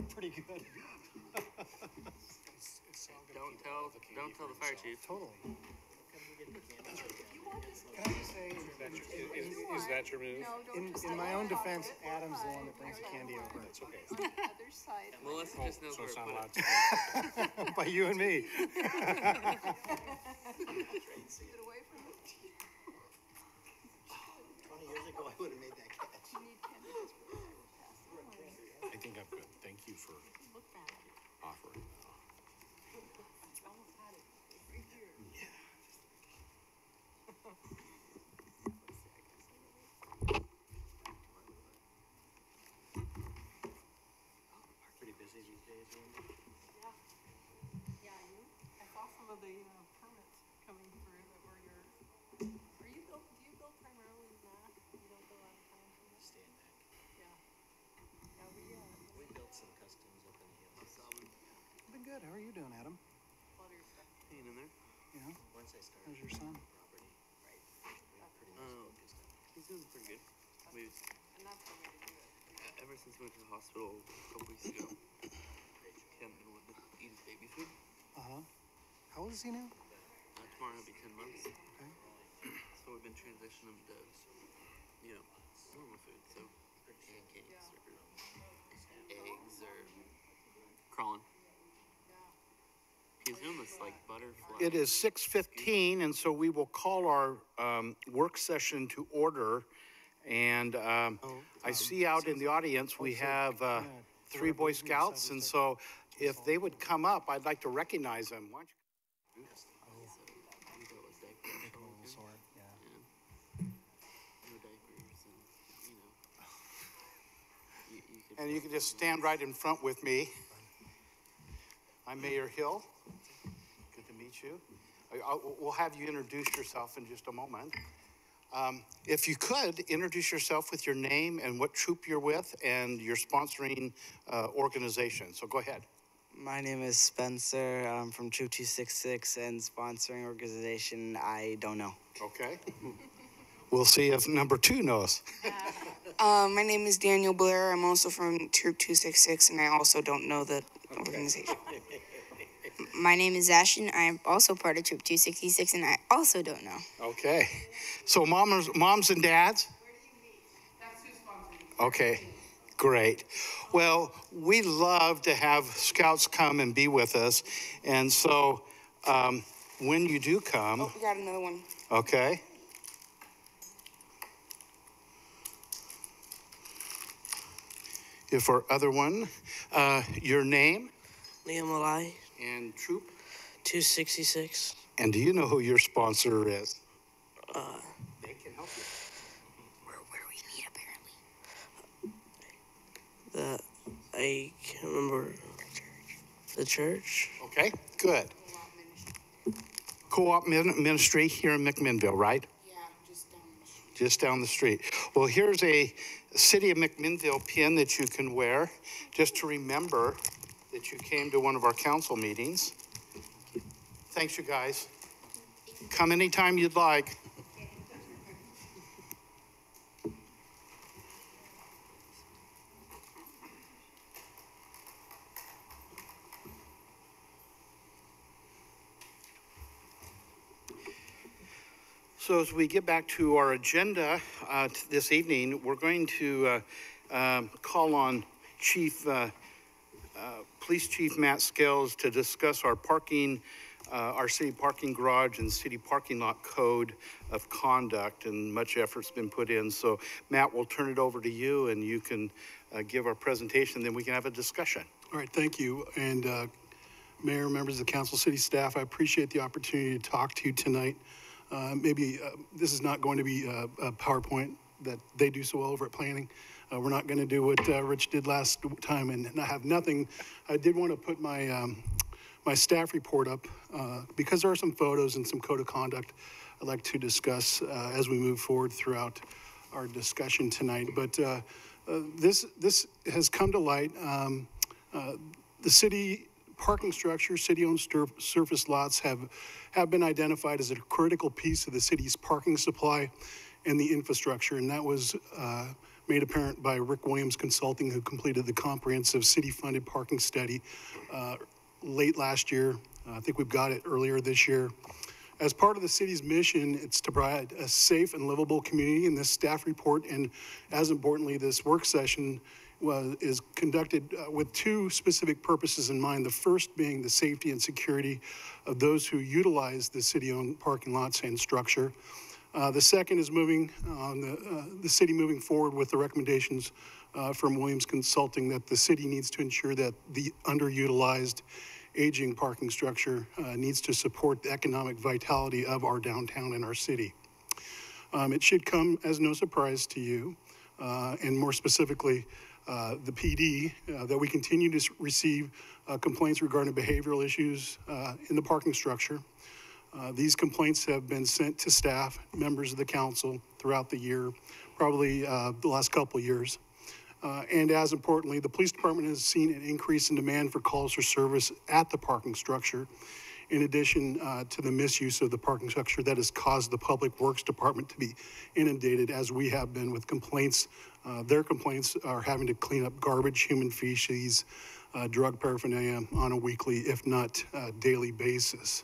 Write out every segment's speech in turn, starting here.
Pretty good. Don't tell the fire chief. Totally. Can I just say, Is that your move? in my own defense, Adam's the one that brings the candy over. It's okay. Other side. Melissa just knows So where it's to not put allowed it. to. By you and me. Keep it away from it. 20 years ago, I would have made that catch. You need candidates for pass. I think I'm good. Thank you for offering. Pretty busy these days, Randy. Yeah, I saw some of the permits coming through that were yours. Do you build primarily in that? You don't go out of town for that? Staying back. Yeah. Yeah, We built some customs up in the hills. Been good. How are you doing, Adam? a lot of your stuff. Hanging in there. Yeah. Once I started. How's your son? Property. Right. We pretty much focused on. He's doing pretty good. We've And that's the way to do it. ever since we went to the hospital a couple weeks ago. He hadn't been wanting to eat his baby food. How old is he now? Tomorrow he'll be 10 months. Okay. So we've been transitioning him to, normal food. So pancakes or eggs or crawling. He's doing this like butterfly. It is 6:15, and so we will call our work session to order. And I see out in the audience we have 3 Boy Scouts, and so if they would come up, I'd like to recognize them. Why don't you? And you can just stand right in front with me. I'm Mayor Hill. Good to meet you. We'll have you introduce yourself in just a moment. If you could, introduce yourself with your name and what troop you're with and your sponsoring organization. So go ahead. My name is Spencer. I'm from Troop 266 and sponsoring organization, I don't know. Okay. We'll see if number 2 knows. My name is Daniel Blair. I'm also from Troop 266, and I also don't know the organization. My name is Ashton. I'm also part of Troop 266, and I also don't know. Okay. So moms and dads? Where do you meet? That's who's sponsoring. Okay, great. Well, we love to have Scouts come and be with us. And so when you do come. Oh, we got another one. Okay. If our other one, your name? Liam Malai. And troop? 266. And do you know who your sponsor is? They can help you. Where we meet, apparently. I can't remember. The church. Okay, good. Co-op ministry here in McMinnville, right? Yeah, just down the street. Just down the street. Well, here's a City of McMinnville pin that you can wear just to remember that you came to one of our council meetings. Thanks, you guys. Come anytime you'd like. So as we get back to our agenda this evening, we're going to call on Police Chief Matt Scales to discuss our city parking garage and city parking lot code of conduct, and much effort's been put in. So Matt, we'll turn it over to you and you can give our presentation, then we can have a discussion. All right, thank you. And Mayor, members of the council, city staff, I appreciate the opportunity to talk to you tonight. Maybe this is not going to be a PowerPoint that they do so well over at planning. We're not going to do what Rich did last time and I have nothing. I did want to put my my staff report up because there are some photos and some code of conduct I'd like to discuss as we move forward throughout our discussion tonight. But this has come to light. The city parking structure, city-owned surface lots have been identified as a critical piece of the city's parking supply and the infrastructure, and that was made apparent by Rick Williams Consulting, who completed the comprehensive city-funded parking study late last year. I think we've got it earlier this year. As part of the city's mission, it's to provide a safe and livable community, and this staff report, and as importantly, this work session is conducted with two specific purposes in mind. The first being the safety and security of those who utilize the city-owned parking lots and structure. The second is moving on the city moving forward with the recommendations from Williams Consulting that the city needs to ensure that the underutilized aging parking structure needs to support the economic vitality of our downtown and our city. It should come as no surprise to you, and more specifically, the PD, that we continue to receive complaints regarding behavioral issues in the parking structure. These complaints have been sent to staff, members of the council throughout the year, probably the last couple of years. And as importantly, the police department has seen an increase in demand for calls for service at the parking structure, in addition to the misuse of the parking structure that has caused the public works department to be inundated, as we have been, with complaints. Their complaints are having to clean up garbage, human feces, drug paraphernalia on a weekly, if not daily basis.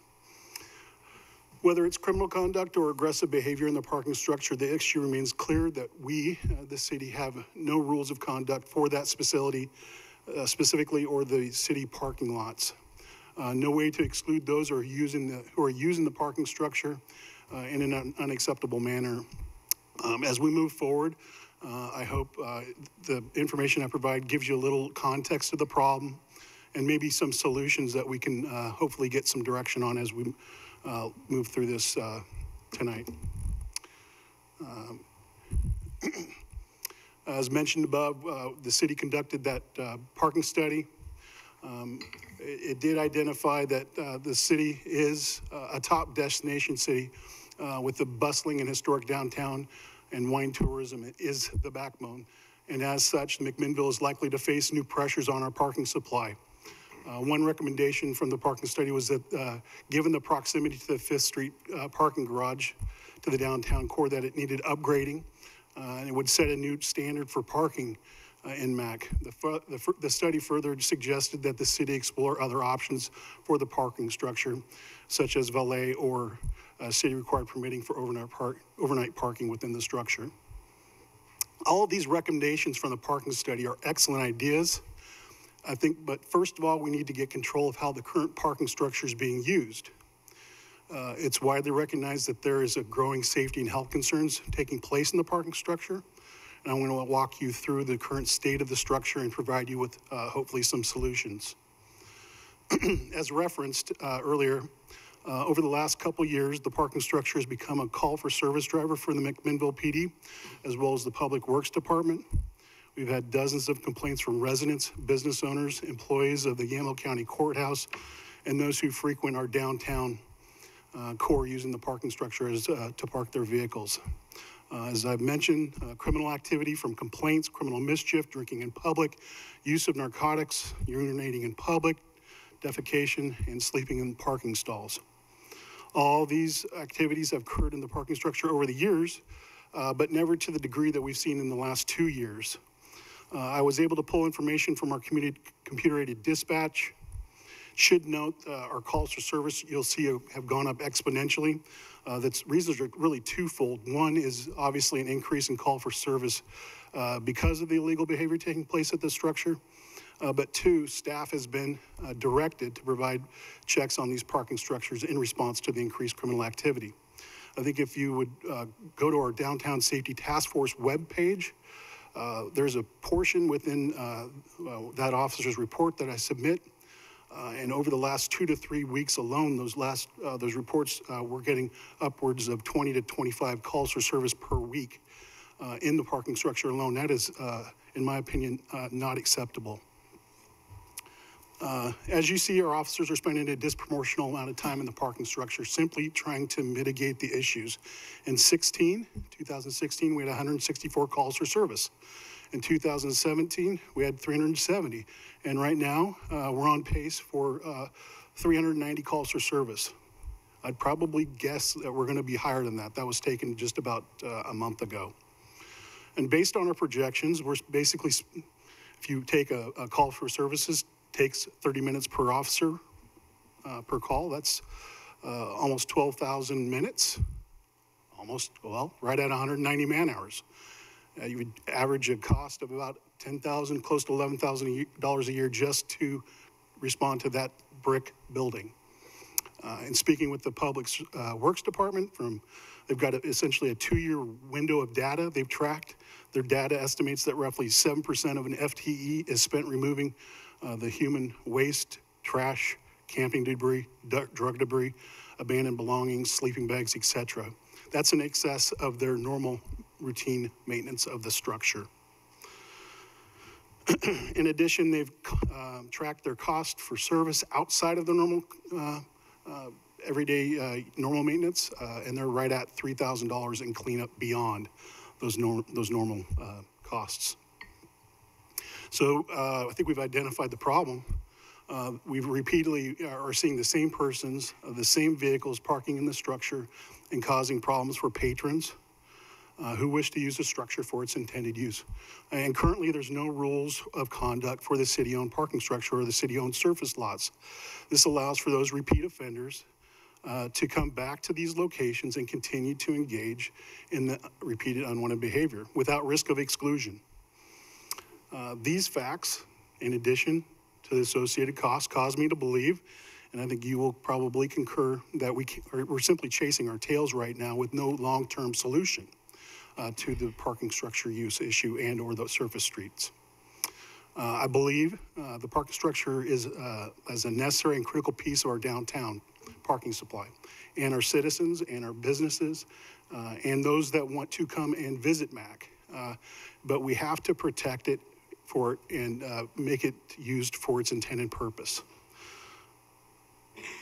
Whether it's criminal conduct or aggressive behavior in the parking structure, the issue remains clear that we, the city, have no rules of conduct for that facility specifically, or the city parking lots. No way to exclude those who are using the parking structure in an unacceptable manner. As we move forward, I hope the information I provide gives you a little context of the problem and maybe some solutions that we can hopefully get some direction on as we move through this tonight. As mentioned above, the city conducted that parking study. It did identify that the city is a top destination city with the bustling and historic downtown, and wine tourism is the backbone. And as such, McMinnville is likely to face new pressures on our parking supply. One recommendation from the parking study was that given the proximity to the 5th Street parking garage to the downtown core, that it needed upgrading, and it would set a new standard for parking in MAC. The study further suggested that the city explore other options for the parking structure, such as valet or city-required permitting for overnight parking within the structure. All of these recommendations from the parking study are excellent ideas, I think, but first of all, we need to get control of how the current parking structure is being used. It's widely recognized that there is a growing safety and health concerns taking place in the parking structure. And I'm going to walk you through the current state of the structure and provide you with hopefully some solutions. As referenced earlier, over the last couple of years, the parking structure has become a call for service driver for the McMinnville PD, as well as the Public Works Department. We've had dozens of complaints from residents, business owners, employees of the Yamhill County Courthouse, and those who frequent our downtown core using the parking structure as, to park their vehicles. As I've mentioned, criminal activity from complaints, criminal mischief, drinking in public, use of narcotics, urinating in public, defecation, and sleeping in parking stalls. All these activities have occurred in the parking structure over the years, but never to the degree that we've seen in the last 2 years. I was able to pull information from our computer-aided dispatch. Should note our calls for service, you'll see, have gone up exponentially. The reasons are really twofold. One is obviously an increase in call for service because of the illegal behavior taking place at the structure. But two, staff has been directed to provide checks on these parking structures in response to the increased criminal activity. I think if you would go to our Downtown Safety Task Force webpage, there's a portion within that officer's report that I submit. And over the last 2 to 3 weeks alone, those reports we're getting upwards of 20 to 25 calls for service per week in the parking structure alone. That is, in my opinion, not acceptable. As you see, our officers are spending a disproportional amount of time in the parking structure, simply trying to mitigate the issues. In 2016, we had 164 calls for service. In 2017, we had 370. And right now, we're on pace for 390 calls for service. I'd probably guess that we're going to be higher than that. That was taken just about a month ago. And based on our projections, we're basically, if you take a call for services, takes 30 minutes per officer per call. That's almost 12,000 minutes, right at 190 man hours. You would average a cost of about $10,000, close to $11,000 a year just to respond to that brick building. And speaking with the Public Works Department, they've got essentially a 2-year window of data they've tracked. Their data estimates that roughly 7% of an FTE is spent removing the human waste, trash, camping debris, drug debris, abandoned belongings, sleeping bags, etc. That's in excess of their normal routine maintenance of the structure. In addition, they've tracked their cost for service outside of the normal everyday normal maintenance, and they're right at $3,000 in cleanup beyond those normal costs. So I think we've identified the problem. We repeatedly are seeing the same persons, the same vehicles parking in the structure and causing problems for patrons who wish to use the structure for its intended use. And currently there's no rules of conduct for the city-owned parking structure or the city-owned surface lots. This allows for those repeat offenders to come back to these locations and continue to engage in the repeated unwanted behavior without risk of exclusion. These facts, in addition to the associated costs, cause me to believe, and I think you will probably concur, that we're simply chasing our tails right now with no long-term solution to the parking structure use issue and or the surface streets. I believe the parking structure is as a necessary and critical piece of our downtown parking supply, and our citizens and our businesses and those that want to come and visit MAC. But we have to protect it and make it used for its intended purpose.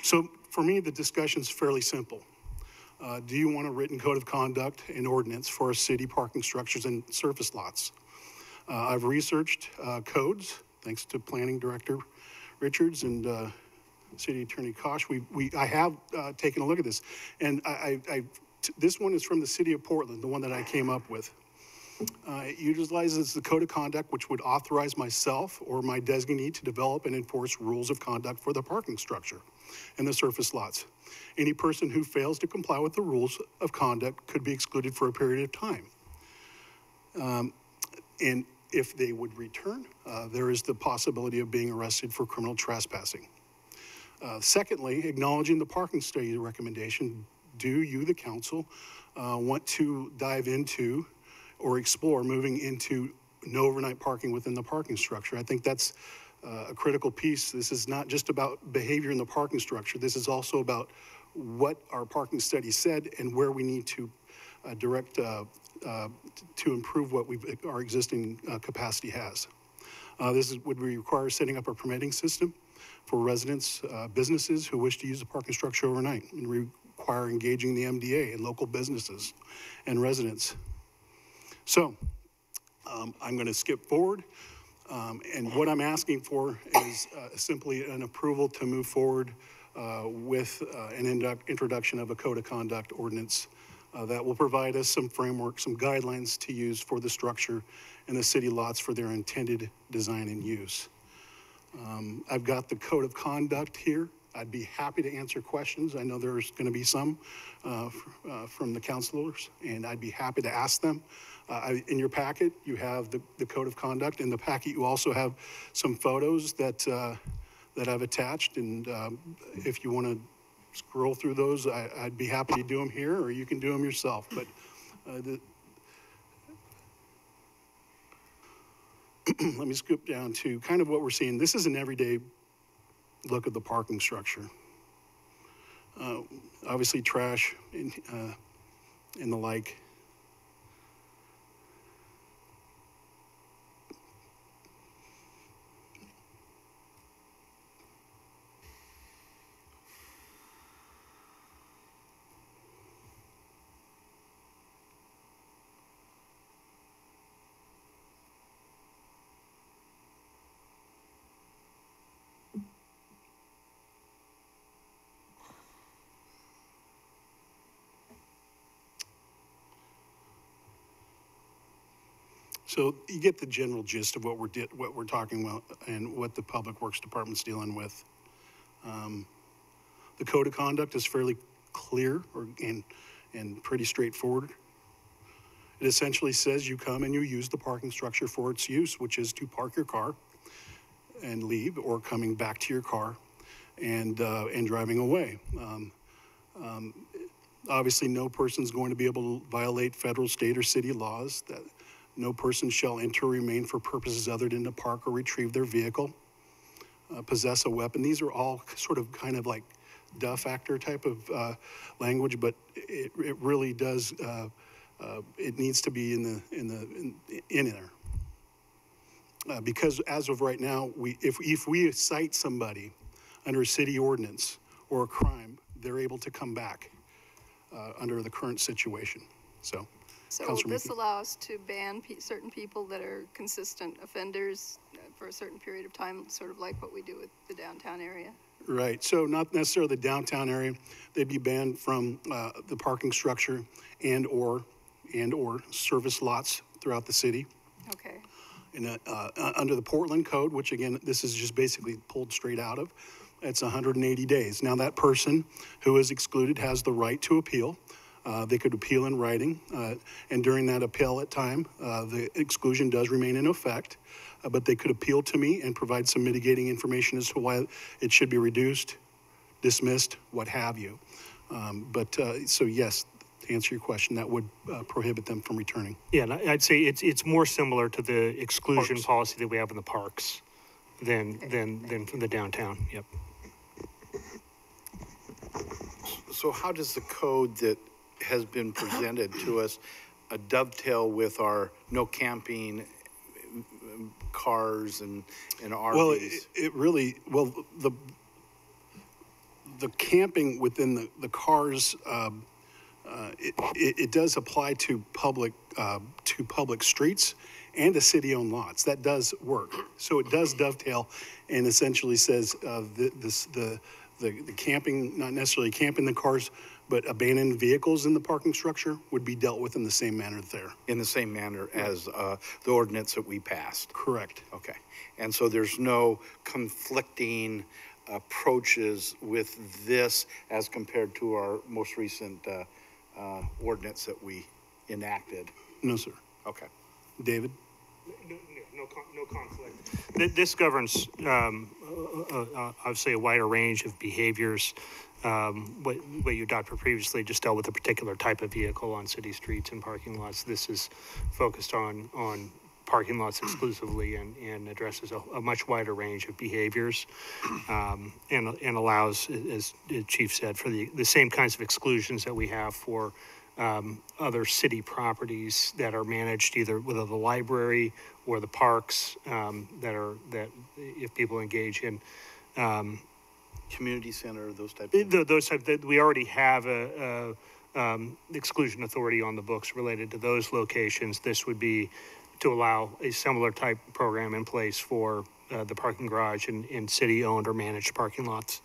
So for me, the discussion's fairly simple. Do you want a written code of conduct and ordinance for our city parking structures and surface lots? I've researched codes, thanks to Planning Director Richards and City Attorney Kosh. I have taken a look at this, and this one is from the City of Portland, the one that I came up with. It utilizes the code of conduct, which would authorize myself or my designee to develop and enforce rules of conduct for the parking structure and the surface lots. Any person who fails to comply with the rules of conduct could be excluded for a period of time. And if they would return, there is the possibility of being arrested for criminal trespassing. Secondly, acknowledging the parking study recommendation, do you, the council, want to dive into or explore moving into no overnight parking within the parking structure? I think that's a critical piece. This is not just about behavior in the parking structure. This is also about what our parking study said and where we need to direct to improve what our existing capacity has. Would require setting up a permitting system for residents, businesses who wish to use the parking structure overnight, and require engaging the MDA and local businesses and residents. So I'm going to skip forward, and what I'm asking for is simply an approval to move forward with an introduction of a code of conduct ordinance that will provide us some framework, some guidelines to use for the structure and the city lots for their intended design and use. I've got the code of conduct here. I'd be happy to answer questions. I know there's going to be some from the councilors, and I'd be happy to ask them. In your packet, you have the code of conduct. In the packet, you also have some photos that I've attached, and if you want to scroll through those, I'd be happy to do them here, or you can do them yourself. But let me scoop down to kind of what we're seeing. This is an everyday look at the parking structure. Obviously trash and the like. So you get the general gist of what we're talking about and what the Public Works Department's dealing with. The code of conduct is fairly clear and pretty straightforward. It essentially says you come and you use the parking structure for its use, which is to park your car and leave, or coming back to your car and driving away. Obviously, no person's going to be able to violate federal, state, or city laws. That no person shall enter or remain for purposes other than to park or retrieve their vehicle, possess a weapon. These are all sort of kind of like duh factor type of language, but it really does. It needs to be in there. Because as of right now, if we cite somebody under a city ordinance or a crime, they're able to come back under the current situation. So this allows to ban certain people that are consistent offenders for a certain period of time, sort of like what we do with the downtown area. Right. So not necessarily the downtown area. They'd be banned from the parking structure and or service lots throughout the city. Okay. And under the Portland Code, which again, this is just basically pulled straight out of, it's 180 days. Now that person who is excluded has the right to appeal. They could appeal in writing, and during that appellate time, the exclusion does remain in effect, but they could appeal to me and provide some mitigating information as to why it should be reduced, dismissed, what have you. So yes, to answer your question, that would prohibit them from returning. Yeah, and I'd say it's more similar to the exclusion policy that we have in the parks than from the downtown. Yep. So how does the code that has been presented to us dovetail with our no camping cars and RVs? Well, the camping within the cars, it does apply to public streets and to city-owned lots. That does work. So it does dovetail and essentially says the camping, not necessarily camping the cars, but abandoned vehicles in the parking structure would be dealt with in the same manner there. In the same manner as the ordinance that we passed? Correct. Okay. And so there's no conflicting approaches with this as compared to our most recent ordinance that we enacted? No, sir. Okay. David? No conflict. This governs, obviously, a wider range of behaviors. What you adopted previously just dealt with a particular type of vehicle on city streets and parking lots. This is focused on parking lots exclusively and addresses a much wider range of behaviors and allows, as the chief said, for the same kinds of exclusions that we have for other city properties that are managed either with the library or the parks that if people engage in community center, those types that we already have a exclusion authority on the books related to those locations. This would be to allow a similar type program in place for the parking garage in city-owned or managed parking lots.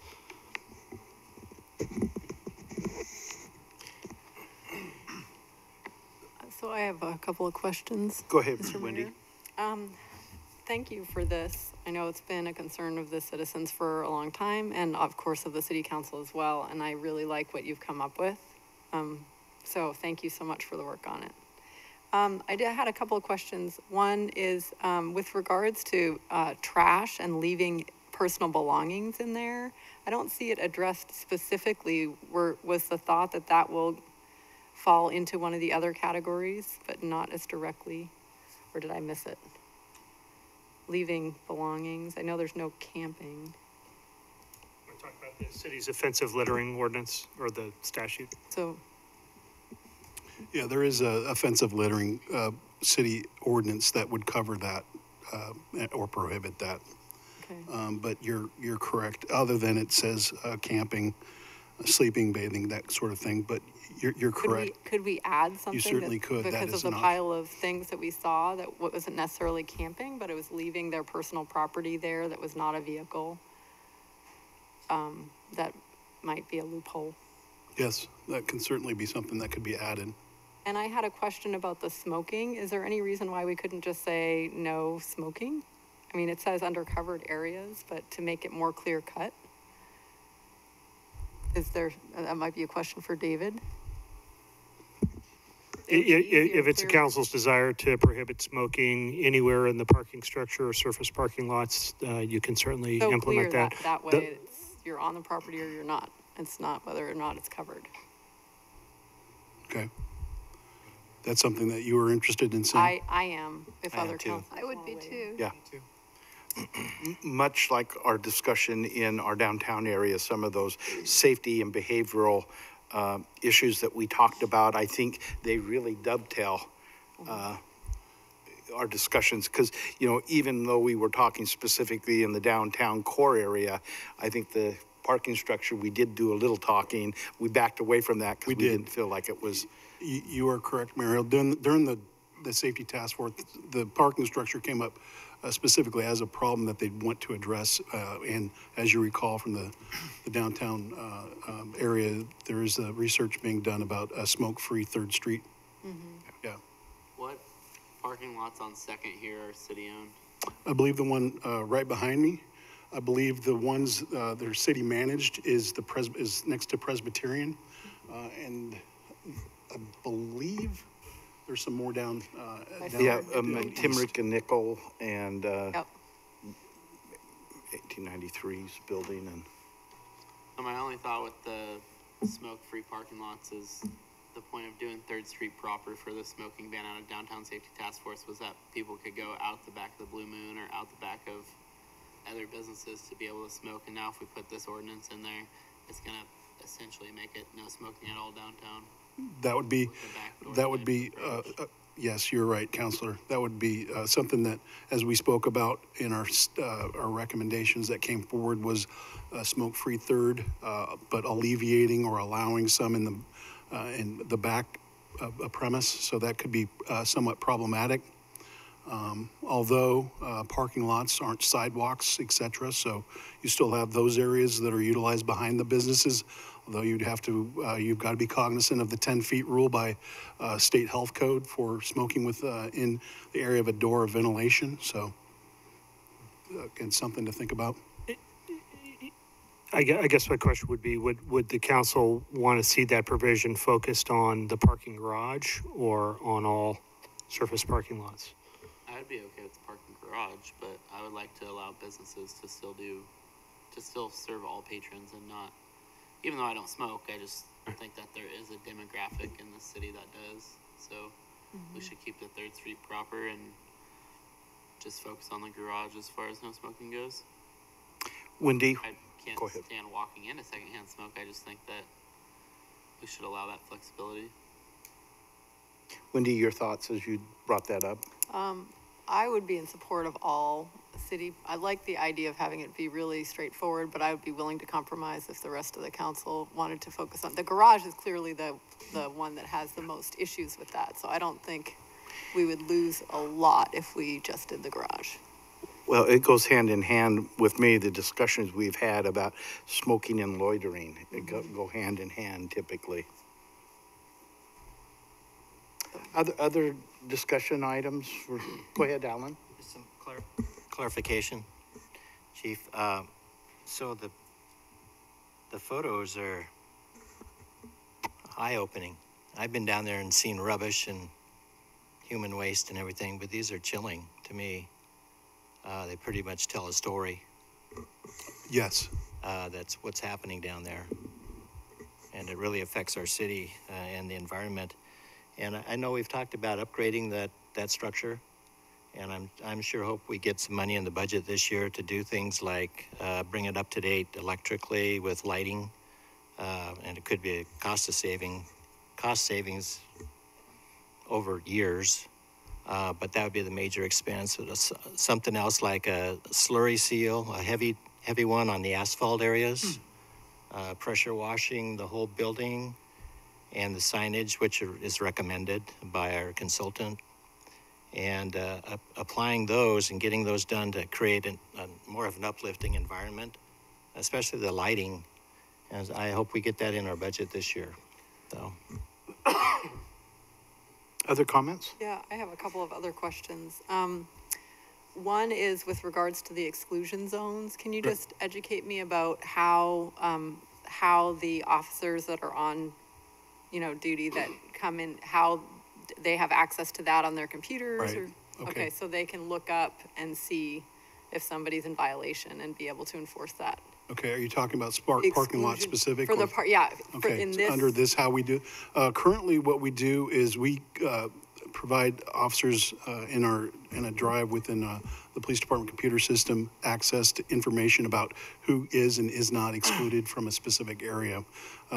So I have a couple of questions. Go ahead, Mr. Wendy. Mayor. Thank you for this. I know it's been a concern of the citizens for a long time, and of course of the city council as well, and I really like what you've come up with. So thank you so much for the work on it. I had a couple of questions. One is with regards to trash and leaving personal belongings in there. I don't see it addressed specifically. Was the thought that will fall into one of the other categories, but not as directly, or did I miss it? Leaving belongings. I know there's no camping. We're talking about the city's offensive littering ordinance or the statute. So. Yeah, there is a offensive littering city ordinance that would cover that or prohibit that. Okay. But you're correct. Other than it says camping, sleeping, bathing, that sort of thing. But you're correct. Could we add something? You certainly could. Because of the pile of things that we saw that wasn't necessarily camping, but it was leaving their personal property there that was not a vehicle. That might be a loophole. Yes, that can certainly be something that could be added. And I had a question about the smoking. Is there any reason why we couldn't just say no smoking? I mean, it says under covered areas, but to make it more clear cut. That might be a question for David. If it's the council's desire to prohibit smoking anywhere in the parking structure or surface parking lots, you can certainly So implement clear that. that way you're on the property or you're not. It's not whether or not it's covered. Okay. That's something that you were interested in seeing? I am, if I am other too. councils. I would be too. Yeah. Much like our discussion in our downtown area, some of those safety and behavioral issues that we talked about, I think they really dovetail our discussions, because, you know, even though we were talking specifically in the downtown core area, I think the parking structure, we did do a little talking. We backed away from that because we didn't feel like it was. You are correct, Mario. During the safety task force, the parking structure came up specifically as a problem that they want to address. And as you recall from the downtown area, there is research being done about a smoke-free 3rd Street. Yeah. What parking lots on Second here are city-owned? I believe the one right behind me, I believe the ones that are city managed is next to Presbyterian, and I believe there's some more down. Timrick and Nickel and Yep. 1893's building and. So my only thought with the smoke-free parking lots is the point of doing 3rd Street proper for the smoking ban out of downtown safety task force was that people could go out the back of the Blue Moon or out the back of other businesses to be able to smoke. And now if we put this ordinance in there, it's going to essentially make it no smoking at all downtown. That would be, yes, you're right, Counselor. That would be something that, as we spoke about in our recommendations that came forward, was smoke-free 3rd, but alleviating or allowing some in the back of a premise. So that could be somewhat problematic. Although parking lots aren't sidewalks, et cetera, so you still have those areas that are utilized behind the businesses. Although you'd have to, you've got to be cognizant of the 10 feet rule by state health code for smoking in the area of a door of ventilation. So, again, something to think about. I guess my question would be, would the council want to see that provision focused on the parking garage or on all surface parking lots? I'd be okay with the parking garage, but I would like to allow businesses to still serve all patrons and not. Even though I don't smoke, I just think that there is a demographic in the city that does. So we should keep the 3rd Street proper and just focus on the garage as far as no smoking goes. Wendy, I can't stand walking into secondhand smoke. I just think that we should allow that flexibility. Wendy, your thoughts as you brought that up? I would be in support of all city. I like the idea of having it be really straightforward, but I would be willing to compromise if the rest of the council wanted to focus on. The garage is clearly the one that has the most issues with that. So I don't think we would lose a lot if we just did the garage. Well, it goes hand in hand with me, the discussions we've had about smoking and loitering. It go hand in hand typically. Other discussion items? Go ahead, Alan. Just some clarification, Chief. So the photos are eye-opening. I've been down there and seen rubbish and human waste and everything, but these are chilling to me. They pretty much tell a story. Yes. That's what's happening down there. And it really affects our city and the environment. And I know we've talked about upgrading that structure, and I'm sure hope we get some money in the budget this year to do things like bring it up to date electrically with lighting, and it could be a cost savings over years, but that would be the major expense. Something else like a slurry seal, a heavy one on the asphalt areas, pressure washing the whole building, and the signage, which is recommended by our consultant, and applying those and getting those done to create more of an uplifting environment, especially the lighting. And I hope we get that in our budget this year. So. Other comments? Yeah, I have a couple of other questions. One is with regards to the exclusion zones. Can you just educate me about how the officers that are on, duty that come in, how they have access to that on their computers? Right. Or, Okay. so they can look up and see if somebody's in violation and be able to enforce that. Okay, are you talking about parking lot Exclusion- specific? For the or- part, yeah. Okay, In this, under this, how we do, currently what we do is we provide officers in a drive within the police department computer system access to information about who is and is not excluded from a specific area.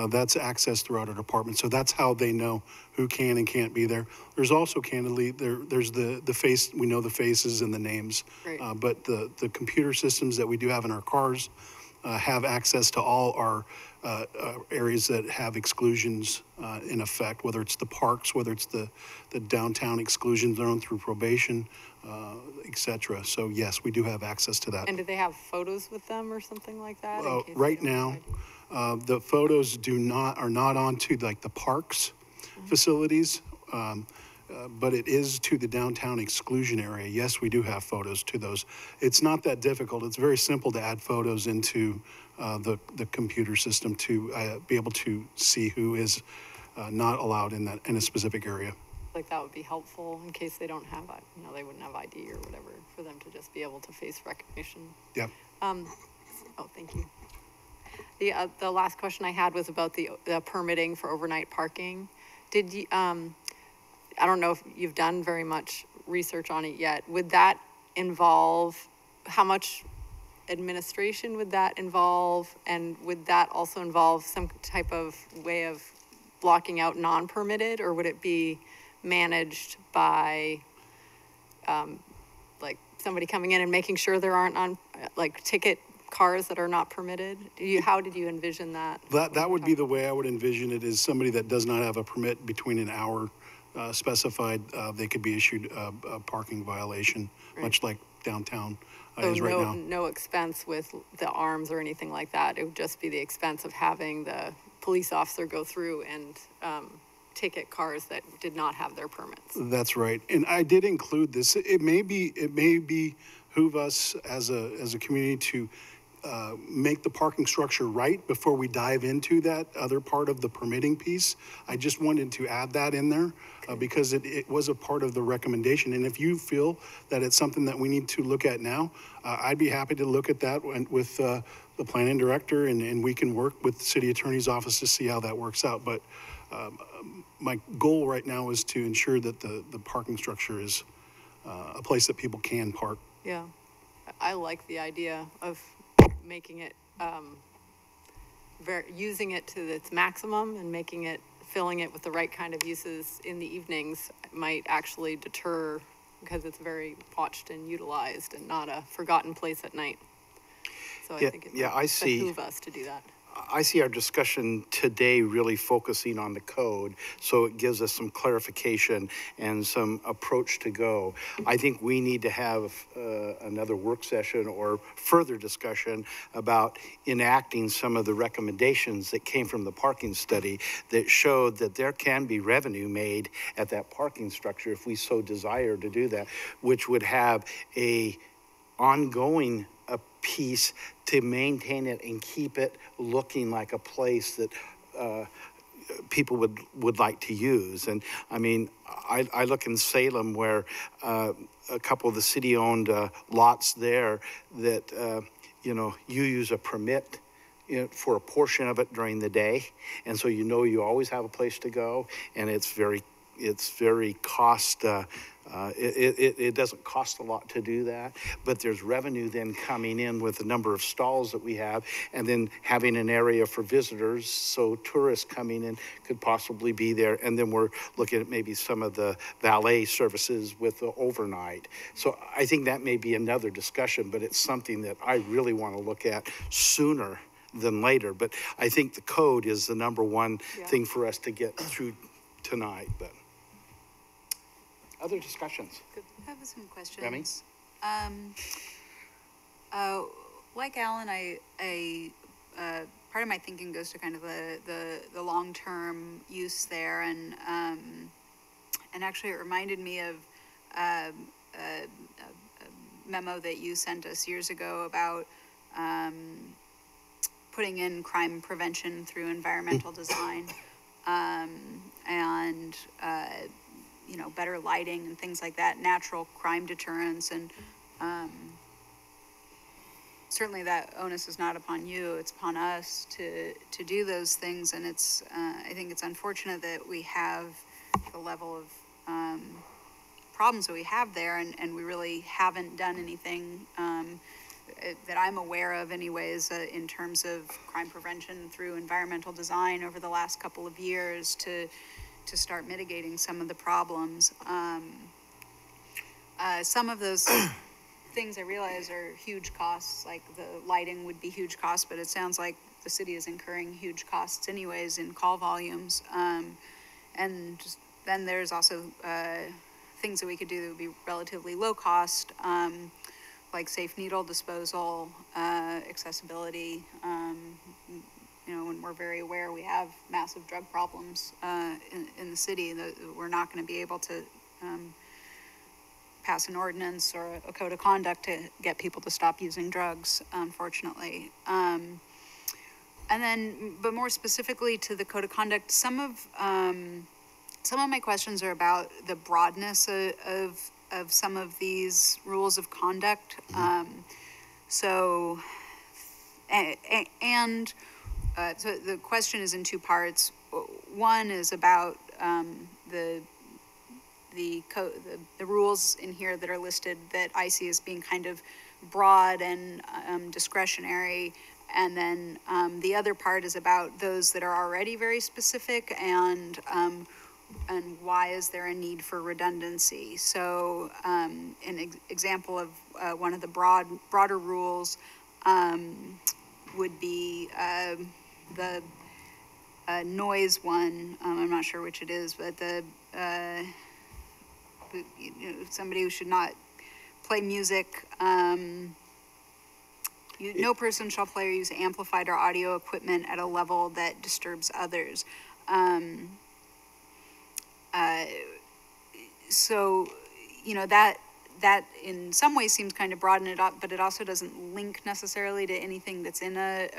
That's access throughout our department, so that's how they know who can and can't be there. There's also candidly, there's the face, we know the faces and the names. Right. But the computer systems that we do have in our cars have access to all our areas that have exclusions in effect, whether it's the parks, whether it's the downtown exclusion zone through probation, et cetera. So yes, we do have access to that. and do they have photos with them or something like that? in case they Right don't now, have ID? the photos are not onto like the parks facilities, but it is to the downtown exclusion area. Yes, we do have photos to those. It's not that difficult. It's very simple to add photos into the computer system to be able to see who is not allowed in a specific area. Like that would be helpful in case they don't have, they wouldn't have ID or whatever, for them to just be able to face recognition. Yep. Oh, thank you. The last question I had was about the permitting for overnight parking. Did you, I don't know if you've done very much research on it yet. Would that involve, how much administration would that involve? And would that also involve some type of way of blocking out non-permitted, or would it be managed by, like somebody coming in and making sure there aren't ticket cars that are not permitted? How did you envision that? That would be the way I would envision it, is somebody that does not have a permit between an hour specified, they could be issued a parking violation, much like downtown is right now. No expense with the arms or anything like that. It would just be the expense of having the police officer go through and ticket cars that did not have their permits. That's right. And I did include this. It may behoove us as a community to make the parking structure right before we dive into that other part of the permitting piece. I just wanted to add that in there because it was a part of the recommendation. And if you feel that it's something that we need to look at now, I'd be happy to look at that with the planning director, and we can work with the city attorney's office to see how that works out. But my goal right now is to ensure that the parking structure is a place that people can park. Yeah, I like the idea of making it, using it to its maximum and filling it with the right kind of uses in the evenings might actually deter, because it's very watched and utilized and not a forgotten place at night. So I think it would behoove us to do that. I see our discussion today really focusing on the code, so it gives us some clarification and some approach to go. I think we need to have another work session or further discussion about enacting some of the recommendations that came from the parking study that showed that there can be revenue made at that parking structure if we so desire to do that, which would have a ongoing piece to maintain it and keep it looking like a place that people would like to use. And I mean, I look in Salem where a couple of the city-owned lots there that, you use a permit for a portion of it during the day. And so you always have a place to go, and it's very cost, it doesn't cost a lot to do that, but there's revenue then coming in with the number of stalls that we have, and then having an area for visitors, so tourists coming in could possibly be there. And then we're looking at maybe some of the valet services with the overnight. So I think that may be another discussion, but it's something that I really want to look at sooner than later. But I think the code is the number one thing for us to get through tonight. But other discussions? I have some questions. Remy? Like Alan, I part of my thinking goes to kind of the long-term use there, and and actually it reminded me of a memo that you sent us years ago about putting in crime prevention through environmental design, and you know, better lighting and things like that, natural crime deterrence, and certainly that onus is not upon you, it's upon us to do those things. And it's, I think it's unfortunate that we have the level of problems that we have there, and we really haven't done anything that I'm aware of anyways, in terms of crime prevention through environmental design over the last couple of years to start mitigating some of the problems. Some of those things I realize are huge costs, like the lighting would be huge costs, but it sounds like the city is incurring huge costs anyways in call volumes. And then there's also things that we could do that would be relatively low cost, like safe needle disposal, accessibility. You know, and we're very aware we have massive drug problems in the city, that we're not going to be able to pass an ordinance or a code of conduct to get people to stop using drugs, unfortunately. And then, but more specifically to the code of conduct, some of my questions are about the broadness of some of these rules of conduct. So the question is in two parts. One is about the rules in here that are listed that I see as being kind of broad and discretionary, and then the other part is about those that are already very specific, and why is there a need for redundancy. So an example of one of the broader rules would be the noise one. I'm not sure which it is, but the somebody who should not play music. No person shall play or use amplified or audio equipment at a level that disturbs others. So, you know, that in some ways seems kind of broaden it up, but it also doesn't link necessarily to anything that's in a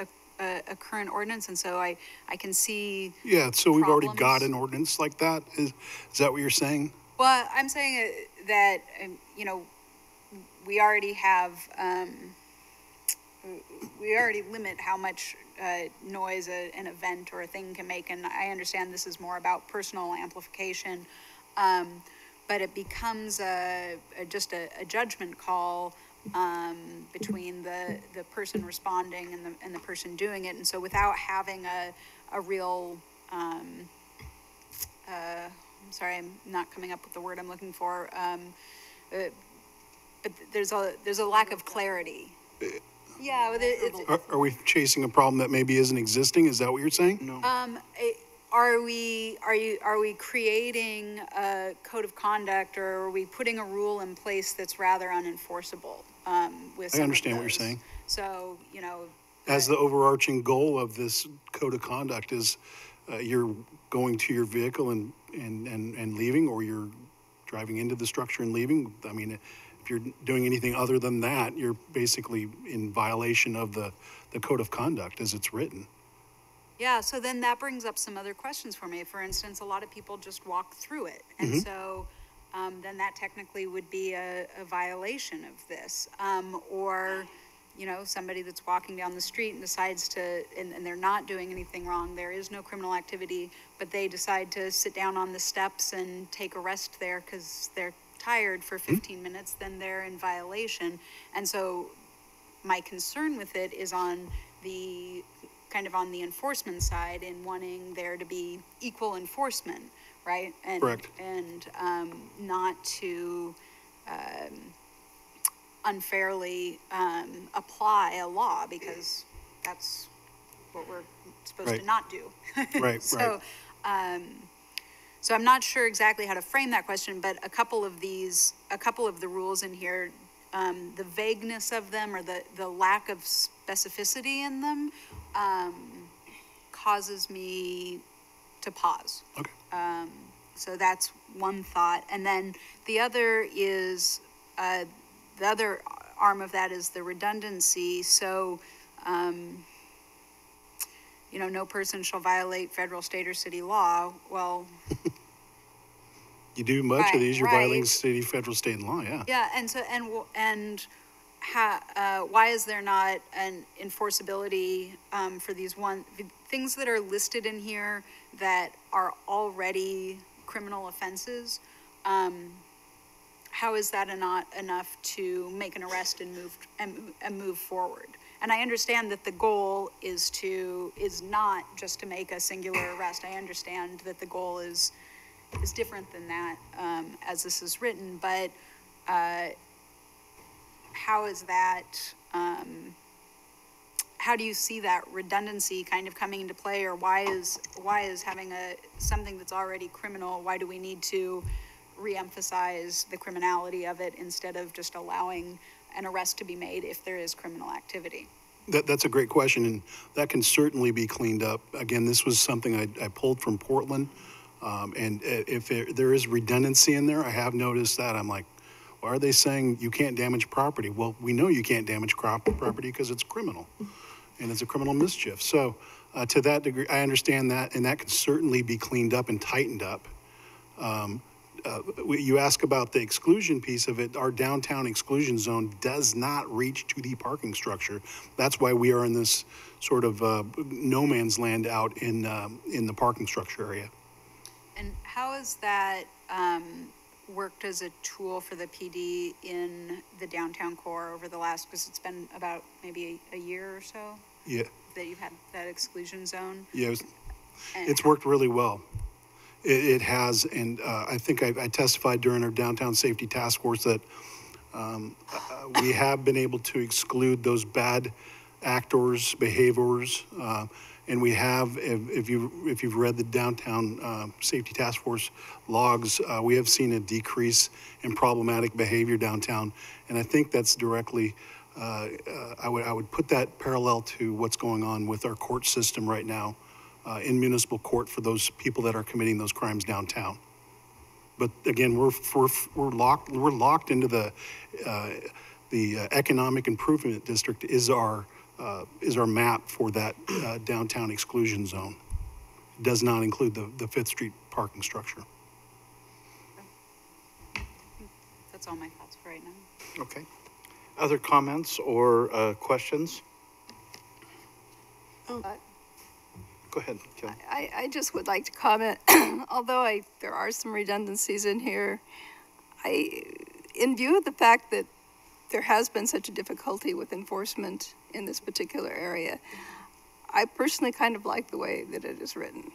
current ordinance. And so I can see Yeah, so we've already problems. got an ordinance like that? Is that what you're saying? Well, I'm saying that, you know, we already have, we already limit how much noise an event or a thing can make, and I understand this is more about personal amplification, but it becomes just a judgment call between the person responding and the person doing it. And so without having a real, I'm sorry, I'm not coming up with the word I'm looking for, but there's a lack of clarity. Yeah, Are we chasing a problem that maybe isn't existing? Is that what you're saying? No. Are we creating a code of conduct, or are we putting a rule in place that's rather unenforceable? With some I understand of what you're those? saying. So, you know, As the overarching goal of this code of conduct is you're going to your vehicle and leaving, or you're driving into the structure and leaving. I mean, if you're doing anything other than that, you're basically in violation of the code of conduct as it's written. yeah, so then that brings up some other questions for me. For instance, a lot of people just walk through it. And so then that technically would be a violation of this. Or, you know, somebody that's walking down the street and decides to, and they're not doing anything wrong, there is no criminal activity, but they decide to sit down on the steps and take a rest there because they're tired for 15 minutes, then they're in violation. And so my concern with it is on the kind of on the enforcement side, in wanting there to be equal enforcement, right? And, Correct. And not to unfairly apply a law, because that's what we're supposed Right. to not do. Right, So, so I'm not sure exactly how to frame that question, but a couple of the rules in here, the vagueness of them, or the lack of specificity in them, causes me to pause. Okay. So that's one thought. And then the other is, the other arm of that is the redundancy. So, you know, no person shall violate federal, state, or city law. Well, You do much Right, of these, you're right. violating city, federal, state, and law, yeah. yeah, and so, why is there not an enforceability, for these things that are listed in here that are already criminal offenses? How is that not enough to make an arrest and move forward? And I understand that the goal is not just to make a singular arrest. I understand that the goal is different than that, as this is written, but, how is that, how do you see that redundancy kind of coming into play, or why is having something that's already criminal, why do we need to reemphasize the criminality of it instead of just allowing an arrest to be made if there is criminal activity? That's a great question, and that can certainly be cleaned up. Again, this was something I pulled from Portland, and if there is redundancy in there, I have noticed that. I'm like, why are they saying you can't damage property? Well, we know you can't damage property because it's criminal, and it's a criminal mischief. So to that degree, I understand that, and that can certainly be cleaned up and tightened up. You ask about the exclusion piece of it. Our downtown exclusion zone does not reach to the parking structure. That's why we are in this sort of no man's land out in the parking structure area. And how has that worked as a tool for the PD in the downtown core over the last, because it's been about maybe a year or so? Yeah. That you've had that exclusion zone? Yeah, it's worked really well. It has, and I think I testified during our downtown safety task force that we have been able to exclude those bad actors, behaviors, and we have, if you've read the downtown safety task force logs, we have seen a decrease in problematic behavior downtown, and I think that's directly. I would put that parallel to what's going on with our court system right now. In municipal court for those people that are committing those crimes downtown. But again, we're locked into the economic improvement district is our map for that downtown exclusion zone. It does not include the 5th Street parking structure. That's all my thoughts for right now. Okay. Other comments or questions? Go ahead, Kim. I just would like to comment, although there are some redundancies in here, in view of the fact that there has been such a difficulty with enforcement in this particular area, I personally kind of like the way that it is written.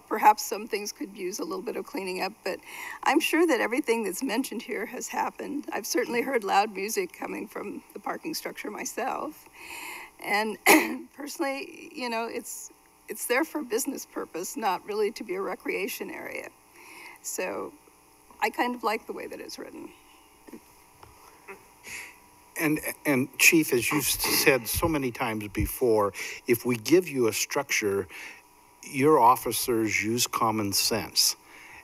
Perhaps some things could use a little bit of cleaning up, but I'm sure that everything that's mentioned here has happened. I've certainly heard loud music coming from the parking structure myself. And personally, it's there for business purpose, not really to be a recreation area. So I kind of like the way that it's written. And Chief, as you've said so many times before, if we give you a structure, your officers use common sense,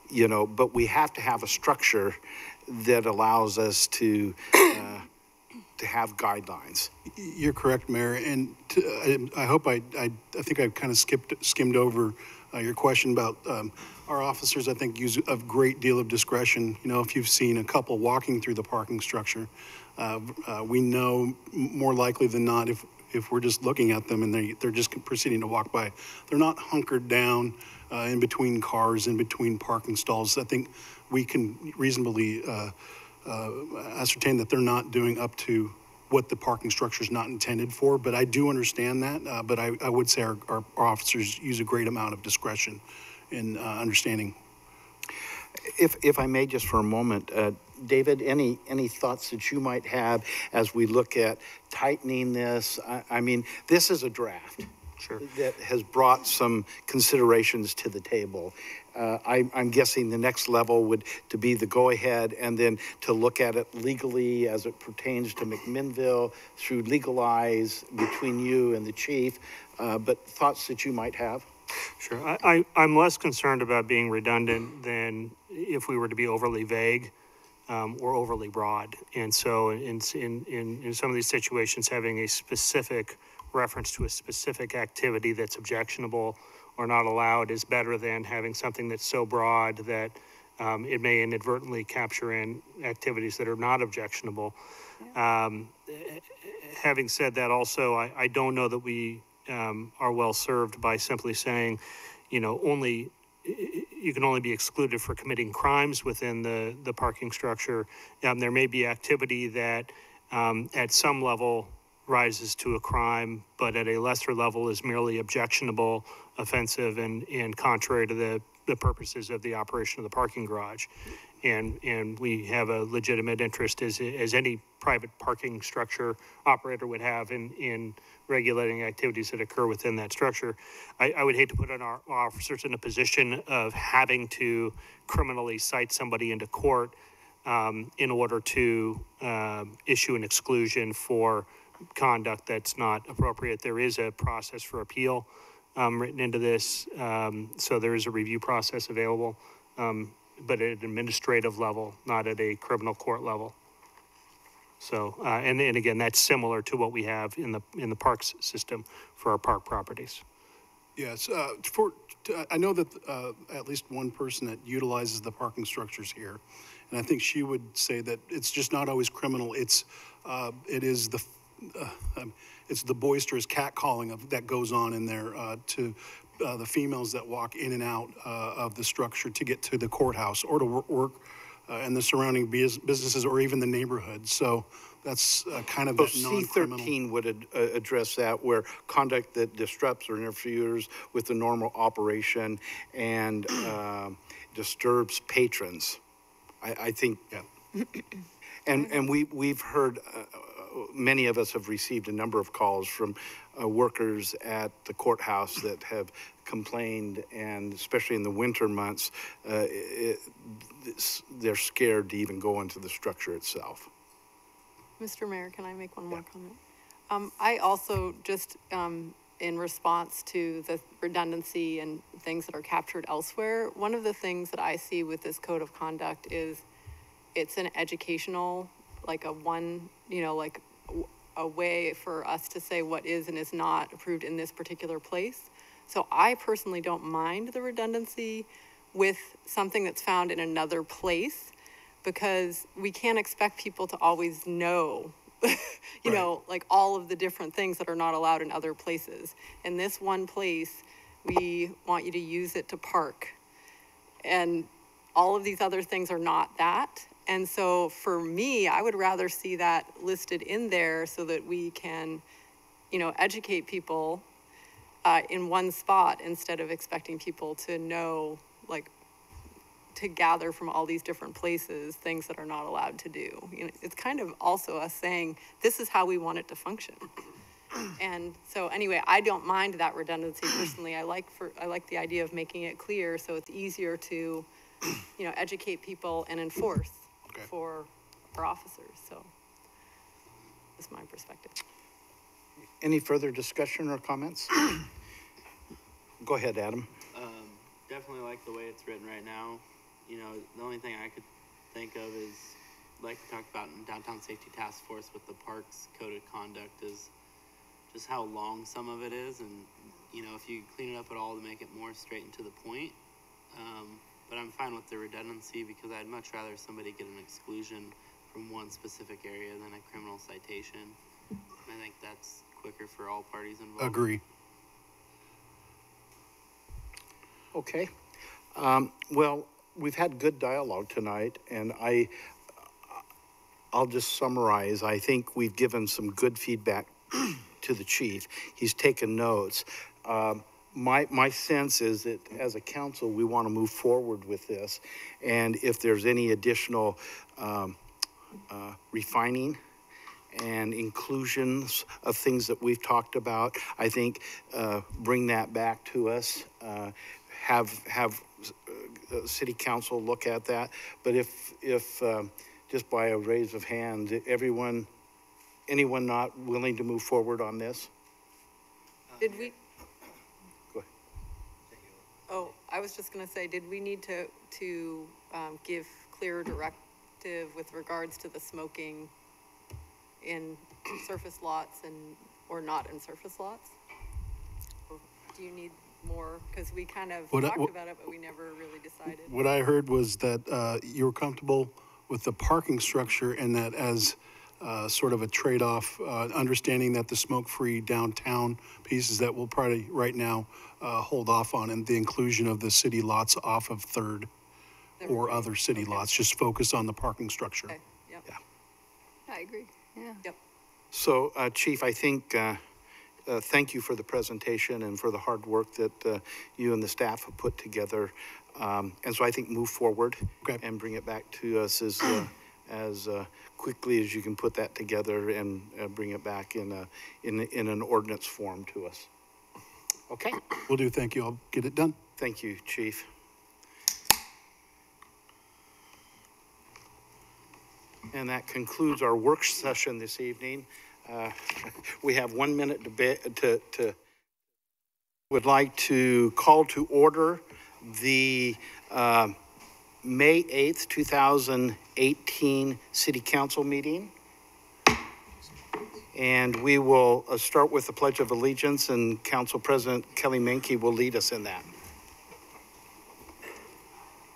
but we have to have a structure that allows us to have guidelines. You're correct, Mayor, and I hope I think I kind of skimmed over your question about our officers. I think use a great deal of discretion. If you've seen a couple walking through the parking structure, we know more likely than not if we're just looking at them and they're just proceeding to walk by, they're not hunkered down in between cars, in between parking stalls. I think we can reasonably ascertain that they're not doing up to what the parking structure is not intended for, but I do understand that, but I would say our officers use a great amount of discretion in understanding. If I may just for a moment, David, any thoughts that you might have as we look at tightening this? I mean, this is a draft. Sure. That has brought some considerations to the table. I'm guessing the next level would to be the go-ahead and then to look at it legally as it pertains to McMinnville through legalize between you and the chief. But thoughts that you might have? Sure. I'm less concerned about being redundant than if we were to be overly vague or overly broad. And so in some of these situations, having a specific reference to a specific activity that's objectionable or not allowed is better than having something that's so broad that it may inadvertently capture in activities that are not objectionable. Having said that, also, I don't know that we are well served by simply saying, you know, you can only be excluded for committing crimes within the parking structure. There may be activity that at some level rises to a crime, but at a lesser level is merely objectionable, offensive, and contrary to the purposes of the operation of the parking garage. And we have a legitimate interest, as any private parking structure operator would have, in regulating activities that occur within that structure. I would hate to put our officers in a position of having to criminally cite somebody into court in order to issue an exclusion for conduct that's not appropriate. There is a process for appeal written into this, so there is a review process available, but at an administrative level, not at a criminal court level. So, and again, that's similar to what we have in the parks system for our park properties. Yes, I know that at least one person that utilizes the parking structures here, and I think she would say that it's just not always criminal. It's the boisterous catcalling that goes on in there to the females that walk in and out of the structure to get to the courthouse or to work and the surrounding businesses or even the neighborhood. So that's kind of that non-criminal. C13 would address that, where conduct that disrupts or interferes with the normal operation and disturbs patrons. I think, yeah. And we've heard, many of us have received a number of calls from workers at the courthouse that have complained, and especially in the winter months, they're scared to even go into the structure itself. Mr. Mayor, can I make one more comment? I also just, in response to the redundancy and things that are captured elsewhere, one of the things that I see with this code of conduct is it's an educational, like a way for us to say what is and is not approved in this particular place. So I personally don't mind the redundancy with something that's found in another place, because we can't expect people to always know, you know, like all of the different things that are not allowed in other places. In this one place, we want you to use it to park. And all of these other things are not that. And so for me, I would rather see that listed in there so that we can, you know, educate people in one spot instead of expecting people to know, like, to gather from all these different places things that are not allowed to do. You know, it's kind of also us saying, this is how we want it to function. And so anyway, I don't mind that redundancy personally. I like the idea of making it clear so it's easier to, you know, educate people and enforce for our officers. So that's my perspective. Any further discussion or comments? Go ahead, Adam. Definitely like the way it's written right now. You know, the only thing I could think of is, like we talked about in Downtown Safety Task Force with the Parks Code of Conduct, is just how long some of it is. And, you know, if you clean it up at all to make it more straight and to the point. But I'm fine with the redundancy, because I'd much rather somebody get an exclusion from one specific area than a criminal citation. I think that's quicker for all parties involved. Agree. Okay. Well, we've had good dialogue tonight, and I'll just summarize. I think we've given some good feedback to the chief. He's taken notes. My sense is that as a council, we want to move forward with this, and if there's any additional refining and inclusions of things that we've talked about, I think bring that back to us. Have city council look at that. But if just by a raise of hands, anyone not willing to move forward on this? Did we? Go Oh, I was just gonna say, did we need to give clear directive with regards to the smoking in surface lots or not in surface lots? Or do you need more? Because we kind of talked about it, but we never really decided. What I heard was that you were comfortable with the parking structure and that as sort of a trade-off, understanding that the smoke-free downtown pieces that we'll probably right now hold off on, and the inclusion of the city lots off of Third or other city lots, just focus on the parking structure. Okay. Yep. Yeah. I agree, yeah. Yep. So, Chief, I think, thank you for the presentation and for the hard work that you and the staff have put together. And so I think move forward and bring it back to us as quickly as you can put that together and bring it back in an ordinance form to us. Okay? Will do, thank you. I'll get it done. Thank you, Chief. And that concludes our work session this evening. We have 1 minute to would like to call to order the May 8th, 2018 City Council meeting. And we will start with the Pledge of Allegiance, and Council President Kelly Menke will lead us in that.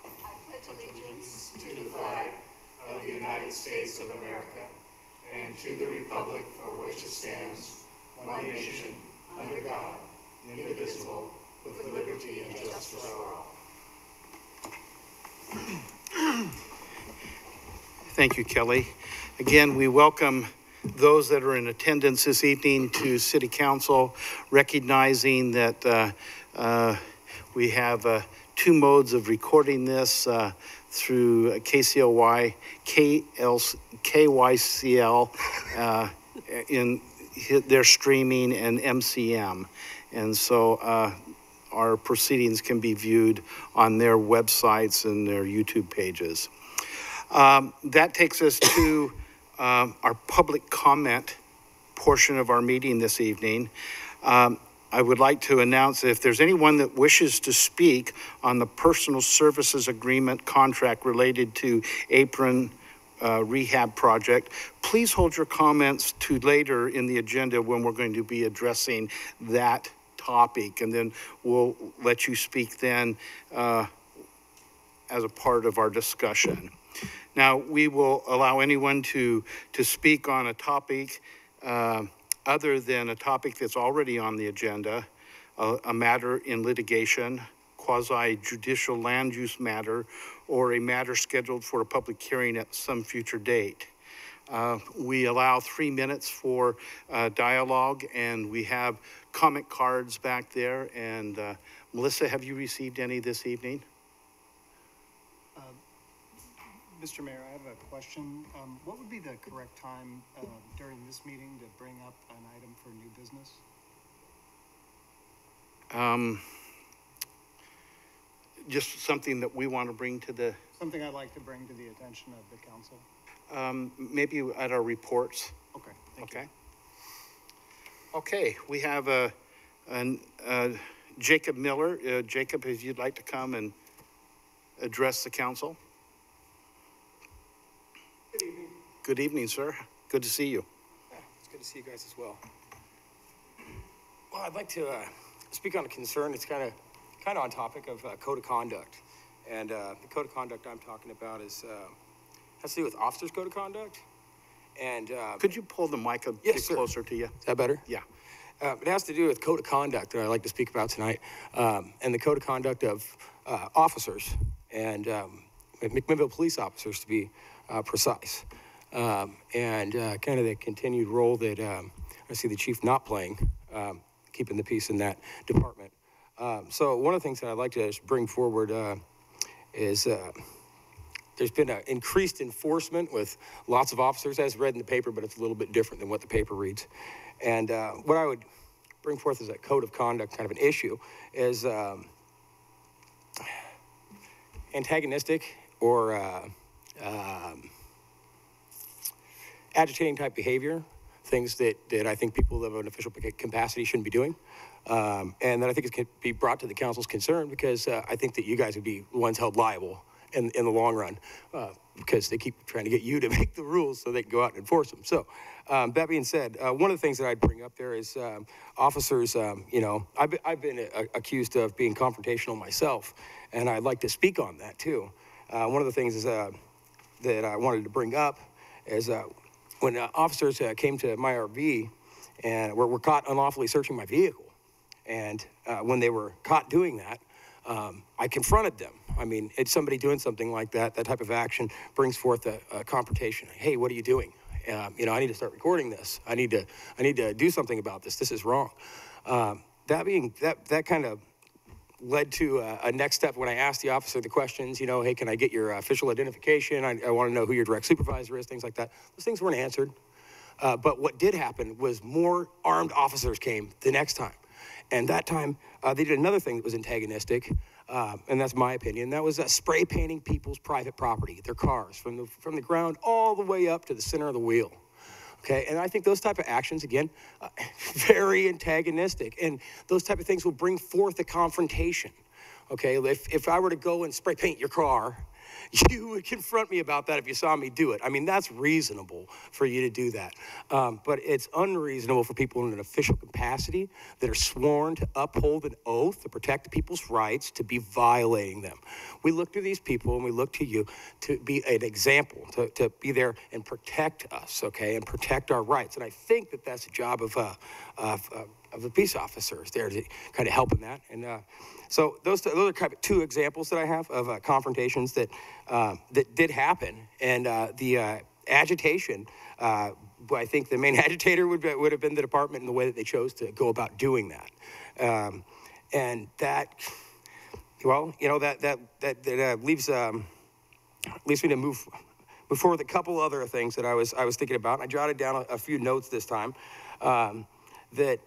I pledge allegiance to the flag of the United States of America and to the republic for which it stands, one nation, under God, indivisible, with liberty and justice for all. Thank you, Kelly. Again, we welcome those that are in attendance this evening to City Council, recognizing that we have two modes of recording this through KCLY, KYCL in their streaming, and MCM. And so our proceedings can be viewed on their websites and their YouTube pages. That takes us to our public comment portion of our meeting this evening. I would like to announce that if there's anyone that wishes to speak on the personal services agreement contract related to Apron rehab project, please hold your comments to later in the agenda when we're going to be addressing that topic, and then we'll let you speak then as a part of our discussion. Now, we will allow anyone to speak on a topic other than a topic that's already on the agenda, a matter in litigation, quasi-judicial land use matter, or a matter scheduled for a public hearing at some future date. We allow 3 minutes for dialogue, and we have comment cards back there. And Melissa, have you received any this evening? Mr. Mayor, I have a question. What would be the correct time during this meeting to bring up an item for new business? Just something that we want to bring to the... Something I'd like to bring to the attention of the council. Maybe at our reports. Okay, thank you. Okay, we have Jacob Miller. Jacob, if you'd like to come and address the council. Good evening. Good evening, sir. Good to see you. Yeah, it's good to see you guys as well. Well, I'd like to speak on a concern. It's kind of on topic of code of conduct. And the code of conduct I'm talking about has to do with officers' code of conduct. And could you pull the mic a bit closer to you? Is that better? Yeah. It has to do with code of conduct that I'd like to speak about tonight, and the code of conduct of officers and McMinnville police officers, to be precise, and kind of the continued role that I see the chief not playing, keeping the peace in that department. So one of the things that I'd like to bring forward is there's been an increased enforcement with lots of officers, as read in the paper, but it's a little bit different than what the paper reads. And what I would bring forth as a code of conduct kind of an issue is antagonistic or agitating type behavior things that I think people of an official capacity shouldn't be doing. And that I think it can be brought to the council's concern, because I think that you guys would be the ones held liable in the long run, because they keep trying to get you to make the rules so they can go out and enforce them. So that being said, one of the things that I'd bring up there is officers, you know, I've been accused of being confrontational myself, and I'd like to speak on that too. One of the things is, that I wanted to bring up is when officers came to my RV and were caught unlawfully searching my vehicle. And when they were caught doing that, I confronted them. I mean, it's somebody doing something like that, that type of action brings forth a confrontation. Hey, what are you doing? You know, I need to start recording this. I need to do something about this. This is wrong. That kind of led to a next step when I asked the officer the questions, you know, hey, can I get your official identification? I want to know who your direct supervisor is, things like that. Those things weren't answered. But what did happen was more armed officers came the next time. And that time, they did another thing that was antagonistic, and that's my opinion. That was spray painting people's private property, their cars, from the ground all the way up to the center of the wheel. Okay, and I think those type of actions, again, very antagonistic, and those type of things will bring forth a confrontation. Okay, if I were to go and spray paint your car, you would confront me about that if you saw me do it. I mean, that's reasonable for you to do that. But it's unreasonable for people in an official capacity that are sworn to uphold an oath to protect people's rights to be violating them. We look to these people and we look to you to be an example, to be there and protect us, okay, and protect our rights. And I think that that's the job of the peace officers there to kind of help in that. And so those are kind of two examples that I have of confrontations that did happen. And the agitation, I think the main agitator would have been the department and the way that they chose to go about doing that. And that, well, you know, that leaves me to move forward with a couple other things that I was thinking about. I jotted down a few notes this time that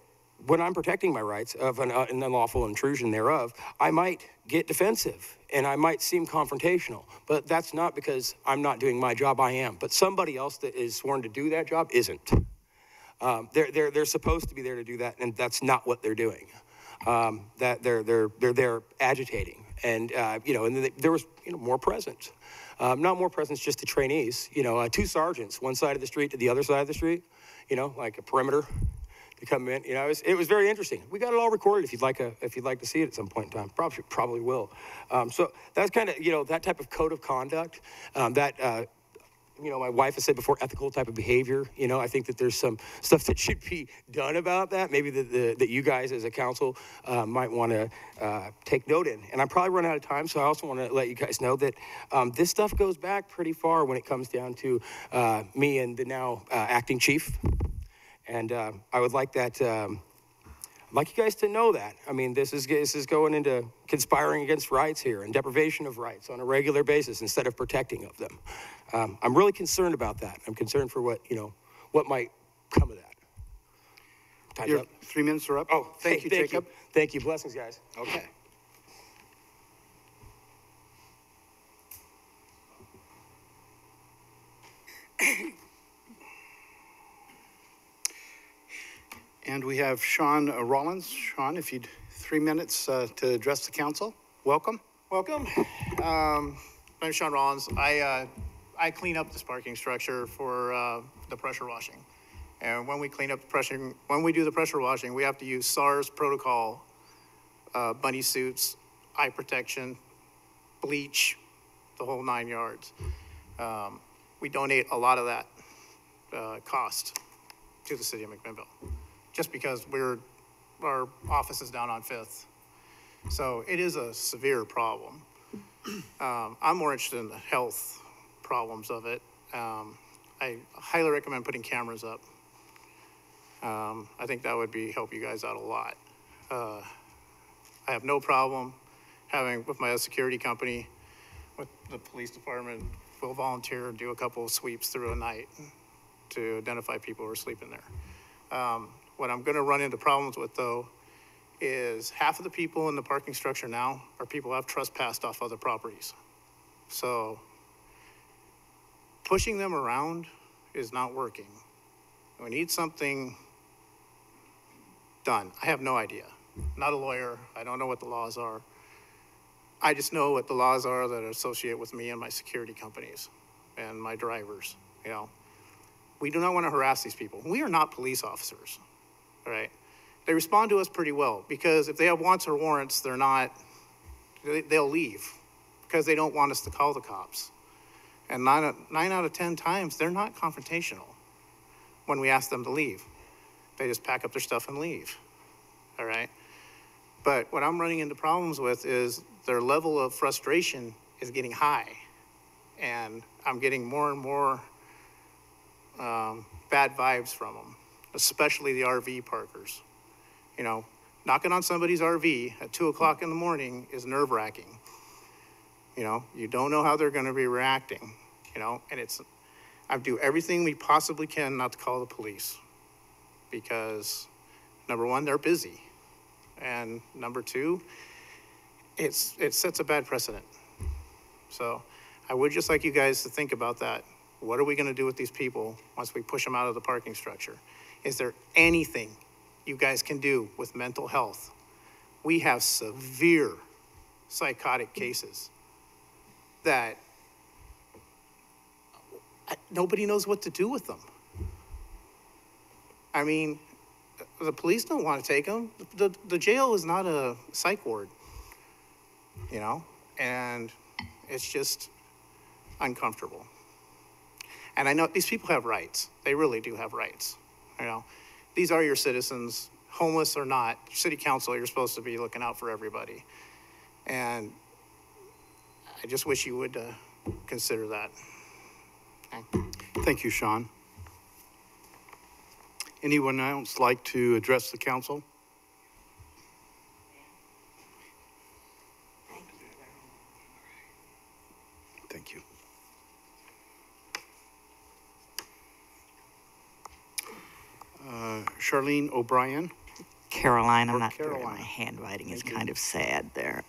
when I'm protecting my rights of an unlawful intrusion thereof, I might get defensive and I might seem confrontational, but that's not because I'm not doing my job. I am, but somebody else that is sworn to do that job isn't. They're supposed to be there to do that, and that's not what they're doing. That they're agitating, and you know, and there was, you know, more presence. Not more presence just to trainees. You know, two sergeants, one side of the street to the other side of the street. You know, like a perimeter to come in. You know, it was very interesting. We got it all recorded if you'd like to see it at some point in time. Probably will. So that's kind of, you know, that type of code of conduct. You know, my wife has said before, ethical type of behavior. You know, I think that there's some stuff that should be done about that. Maybe that you guys as a council might want to take note in. And I'm probably running out of time, so I also want to let you guys know that this stuff goes back pretty far when it comes down to me and the now acting chief. And I would like that. I'd like you guys to know that. I mean, this is going into conspiring against rights here and deprivation of rights on a regular basis instead of protecting of them. I'm really concerned about that. I'm concerned for what might come of that. Time's up. 3 minutes are up. Oh, thank you, Jacob. Thank you. Blessings, guys. Okay. And we have Sean Rollins. Sean, if you'd 3 minutes to address the council. Welcome. Welcome. My name's Sean Rollins. I clean up this parking structure for the pressure washing. And when we do the pressure washing, we have to use SARS protocol, bunny suits, eye protection, bleach, the whole 9 yards. We donate a lot of that cost to the city of McMinnville, just because our office is down on 5th. So it is a severe problem. I'm more interested in the health problems of it. I highly recommend putting cameras up. I think that would help you guys out a lot. I have no problem with my security company, with the police department, will volunteer and do a couple of sweeps through a night to identify people who are sleeping there. What I'm going to run into problems with, though, is half of the people in the parking structure now are people who have trespassed off other properties. So pushing them around is not working. We need something done. I have no idea. I'm not a lawyer. I don't know what the laws are. I just know what the laws are that are associated with me and my security companies and my drivers, you know. We do not want to harass these people. We are not police officers, all right? They respond to us pretty well because if they have wants or warrants, they'll leave because they don't want us to call the cops. And 9 out of 10 times, they're not confrontational when we ask them to leave. They just pack up their stuff and leave, all right? But what I'm running into problems with is their level of frustration is getting high. And I'm getting more and more bad vibes from them, especially the RV parkers. You know, knocking on somebody's RV at 2 o'clock in the morning is nerve-wracking. You know, you don't know how they're gonna be reacting, you know, and I do everything we possibly can not to call the police because, number one, they're busy. And number two, it sets a bad precedent. So I would just like you guys to think about that. What are we gonna do with these people once we push them out of the parking structure? Is there anything you guys can do with mental health? We have severe psychotic cases that nobody knows what to do with them. I mean, the police don't want to take them. The jail is not a psych ward, you know, and it's just uncomfortable. And I know these people have rights. They really do have rights, you know. These are your citizens, homeless or not. City council, you're supposed to be looking out for everybody. And I just wish you would consider that. Thank you, Sean. Anyone else like to address the council? Thank you. Charlene O'Brien. Caroline, I'm Or not sure. Caroline. My handwriting is kind of sad there.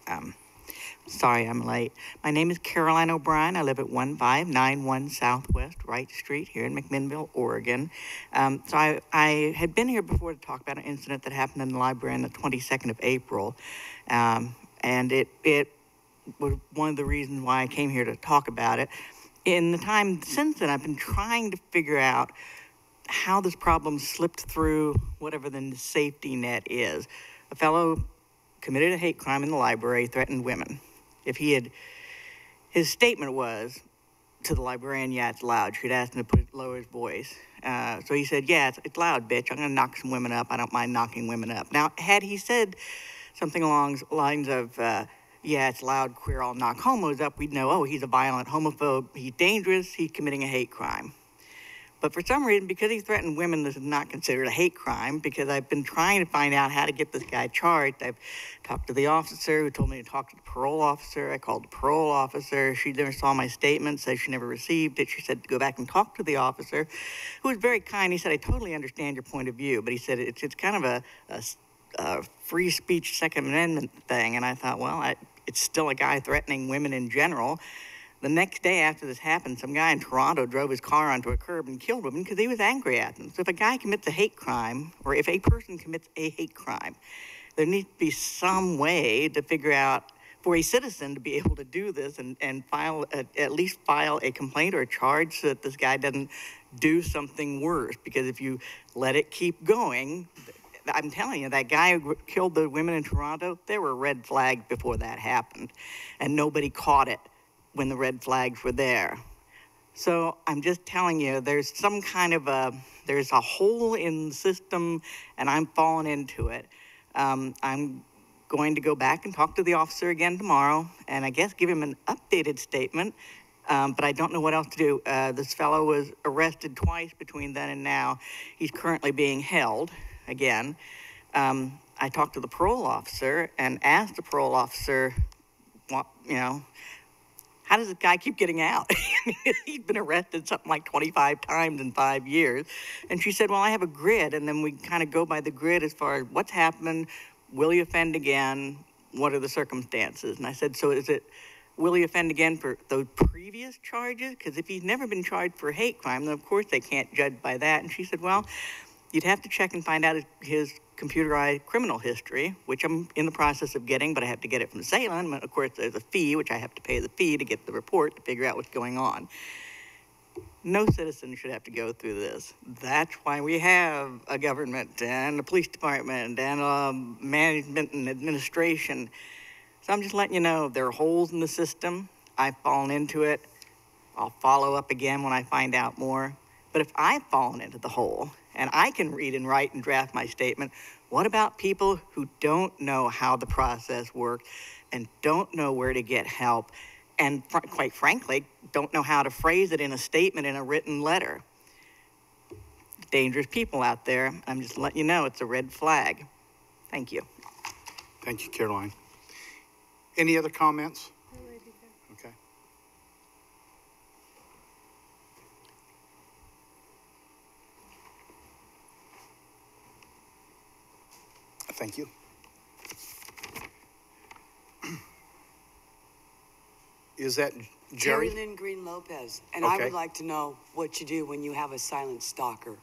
Sorry I'm late. My name is Caroline O'Brien. I live at 1591 Southwest Wright Street here in McMinnville, Oregon. So I had been here before to talk about an incident that happened in the library on the 22nd of April. And it was one of the reasons why I came here to talk about it. In the time since then, I've been trying to figure out how this problem slipped through whatever the safety net is. A fellow committed a hate crime in the library, threatened women. His statement was to the librarian, yeah, it's loud. She'd asked him to lower his voice. So he said, yeah, it's loud, bitch. I'm gonna knock some women up. I don't mind knocking women up. Now, had he said something along the lines of, yeah, it's loud, queer, I'll knock homos up, we'd know, oh, he's a violent homophobe, he's dangerous, he's committing a hate crime. But for some reason, because he threatened women, this is not considered a hate crime, because I've been trying to find out how to get this guy charged. I've talked to the officer who told me to talk to the parole officer. I called the parole officer. She never saw my statement, said she never received it. She said to go back and talk to the officer, who was very kind. He said, I totally understand your point of view, but he said it's kind of a free speech Second Amendment thing. And I thought, well, it's still a guy threatening women in general. The next day after this happened, some guy in Toronto drove his car onto a curb and killed women because he was angry at them. So if a guy commits a hate crime, or if a person commits a hate crime, there needs to be some way to figure out for a citizen to be able to do this and at least file a complaint or a charge so that this guy doesn't do something worse. Because if you let it keep going, I'm telling you, that guy who killed the women in Toronto, there were red flags before that happened, and nobody caught it when the red flags were there. So I'm just telling you, there's some kind of there's a hole in the system, and I'm falling into it. I'm going to go back and talk to the officer again tomorrow, and I guess give him an updated statement, but I don't know what else to do. This fellow was arrested twice between then and now. He's currently being held again. I talked to the parole officer and asked the parole officer, what, you know, how does this guy keep getting out? He's been arrested something like 25 times in 5 years. And she said, well, I have a grid, and then we kind of go by the grid as far as what's happened, will you offend again, what are the circumstances? And I said, so is it will he offend again for those previous charges? Because if he's never been charged for hate crime, then of course they can't judge by that. And she said, well, you'd have to check and find out his computerized criminal history, which I'm in the process of getting, but I have to get it from Salem. And of course, there's a fee, which I have to pay the fee to get the report to figure out what's going on. No citizen should have to go through this. That's why we have a government and a police department and a management and administration. So I'm just letting you know there are holes in the system. I've fallen into it. I'll follow up again when I find out more. But if I've fallen into the hole and I can read and write and draft my statement, what about people who don't know how the process works and don't know where to get help and quite frankly, don't know how to phrase it in a statement in a written letter? Dangerous people out there. I'm just letting you know it's a red flag. Thank you. Thank you, Caroline. Any other comments? Okay. Thank you. Is that Jerry? Terry Lynn Green Lopez, and I would like to know what you do when you have a silent stalker.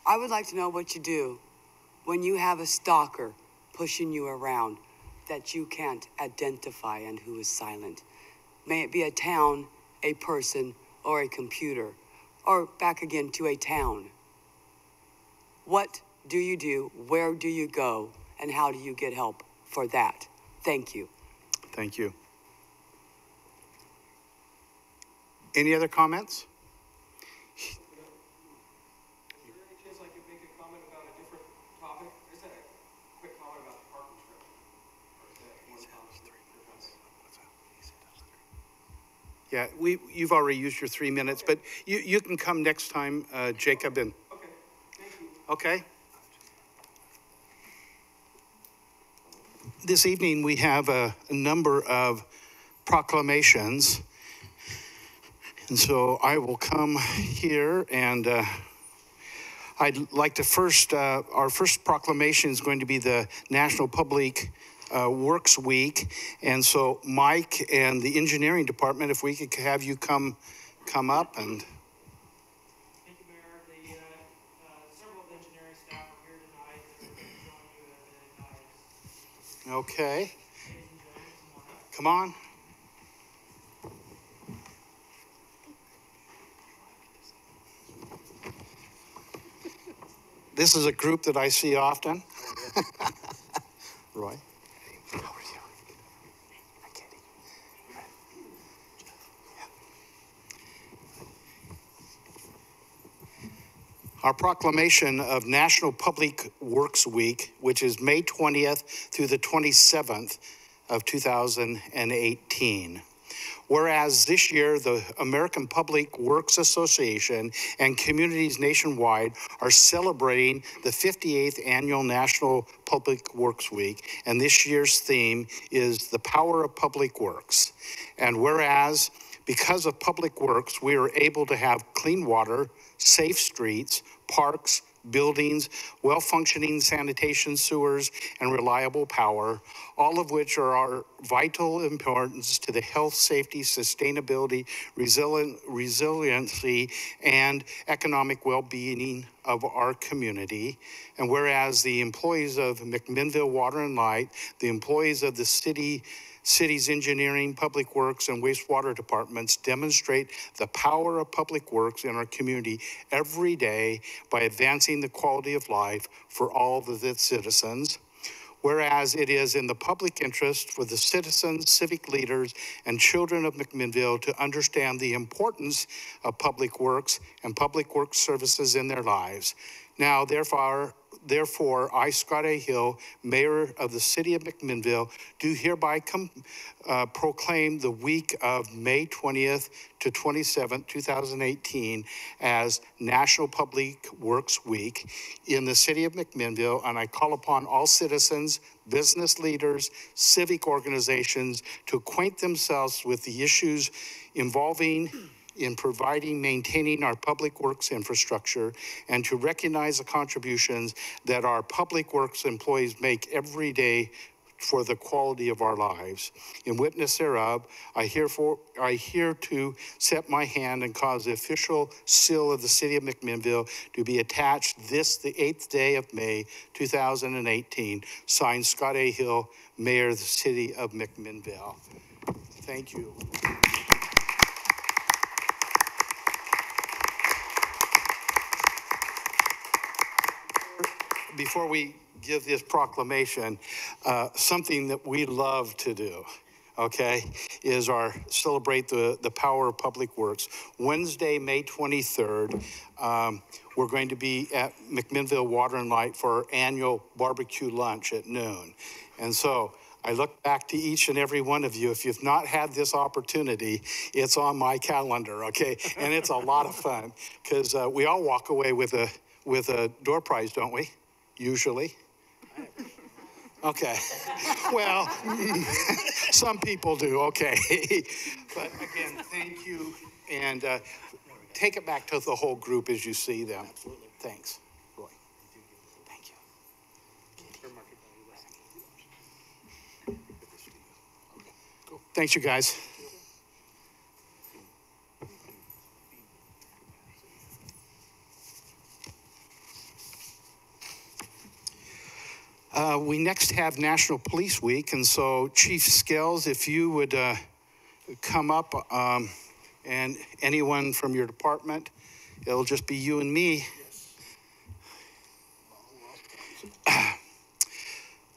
I would like to know what you do when you have a stalker pushing you around that you can't identify and who is silent. May it be a town, a person, or a computer, or back again to a town. What do you do? Where do you go? And how do you get help for that? Thank you. Thank you. Any other comments? Is there any chance I could make a comment about a different topic? Is that a quick comment about the parking structure? Or is that one comment? Yeah, you've already used your 3 minutes, but you can come next time, Jacob. And okay, thank you. Okay. This evening we have a number of proclamations, and so I will come here, and I'd like to our first proclamation is going to be the National Public Works Week, and so Mike and the engineering department, if we could have you come up and. Thank you, Mayor. Several of the engineering staff are here tonight. They're going to join you at the dais. Okay. Come on. This is a group that I see often. Roy. How are you? Hi, Katie. Our proclamation of National Public Works Week, which is May 20th through the 27th of 2018. Whereas this year, the American Public Works Association and communities nationwide are celebrating the 58th Annual National Public Works Week, and this year's theme is the power of public works. And whereas, because of public works, we are able to have clean water, safe streets, parks, buildings, well-functioning sanitation sewers, and reliable power, all of which are vital importance to the health, safety, sustainability, resiliency, and economic well-being of our community. And whereas the employees of McMinnville Water and Light, the employees of the city's engineering, public works, and wastewater departments demonstrate the power of public works in our community every day by advancing the quality of life for all of its citizens. Whereas it is in the public interest for the citizens, civic leaders, and children of McMinnville to understand the importance of public works and public works services in their lives. Now, therefore, I, Scott A. Hill, Mayor of the City of McMinnville, do hereby proclaim the week of May 20th to 27th, 2018 as National Public Works Week in the City of McMinnville, and I call upon all citizens, business leaders, civic organizations to acquaint themselves with the issues involving in maintaining our public works infrastructure, and to recognize the contributions that our public works employees make every day for the quality of our lives. In witness thereof, I here to set my hand and cause the official seal of the city of McMinnville to be attached this, the 8th day of May, 2018. Signed, Scott A. Hill, Mayor of the city of McMinnville. Thank you. Before we give this proclamation, something that we love to do, okay, is celebrate the power of public works. Wednesday, May 23rd, we're going to be at McMinnville Water and Light for our annual barbecue lunch at noon. And so I look back to each and every one of you. If you've not had this opportunity, it's on my calendar, okay? And it's a lot of fun because we all walk away with a door prize, don't we? Usually. Okay. Well, some people do, okay. But again, thank you. And take it back to the whole group as you see them. Absolutely. Thanks, Roy. Thank you. Thanks, you guys. We next have National Police Week, and so Chief Scales, if you would come up, and anyone from your department, it'll just be you and me. Yes.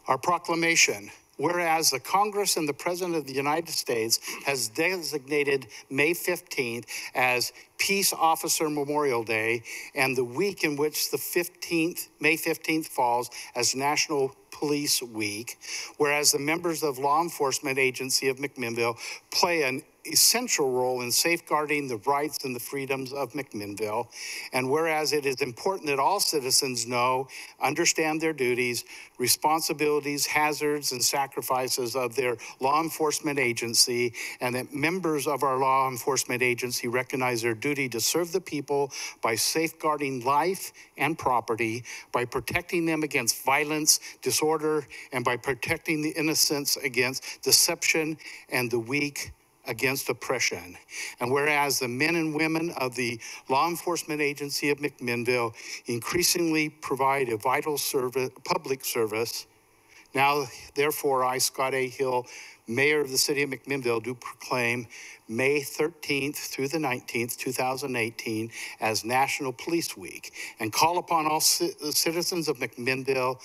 Our proclamation. Whereas the Congress and the President of the United States has designated May 15th as Peace Officer Memorial Day and the week in which May 15th falls as National Police Week, whereas the members of law enforcement agency of McMinnville play an essential role in safeguarding the rights and the freedoms of McMinnville, and whereas it is important that all citizens know, understand their duties, responsibilities, hazards, and sacrifices of their law enforcement agency, and that members of our law enforcement agency recognize their duty to serve the people by safeguarding life and property, by protecting them against violence, disorder, and by protecting the innocents against deception and the weak against oppression. And whereas the men and women of the law enforcement agency of McMinnville increasingly provide a vital public service, now therefore I, Scott A. Hill, Mayor of the city of McMinnville, do proclaim May 13th through the 19th, 2018 as National Police Week, and call upon all citizens of McMinnville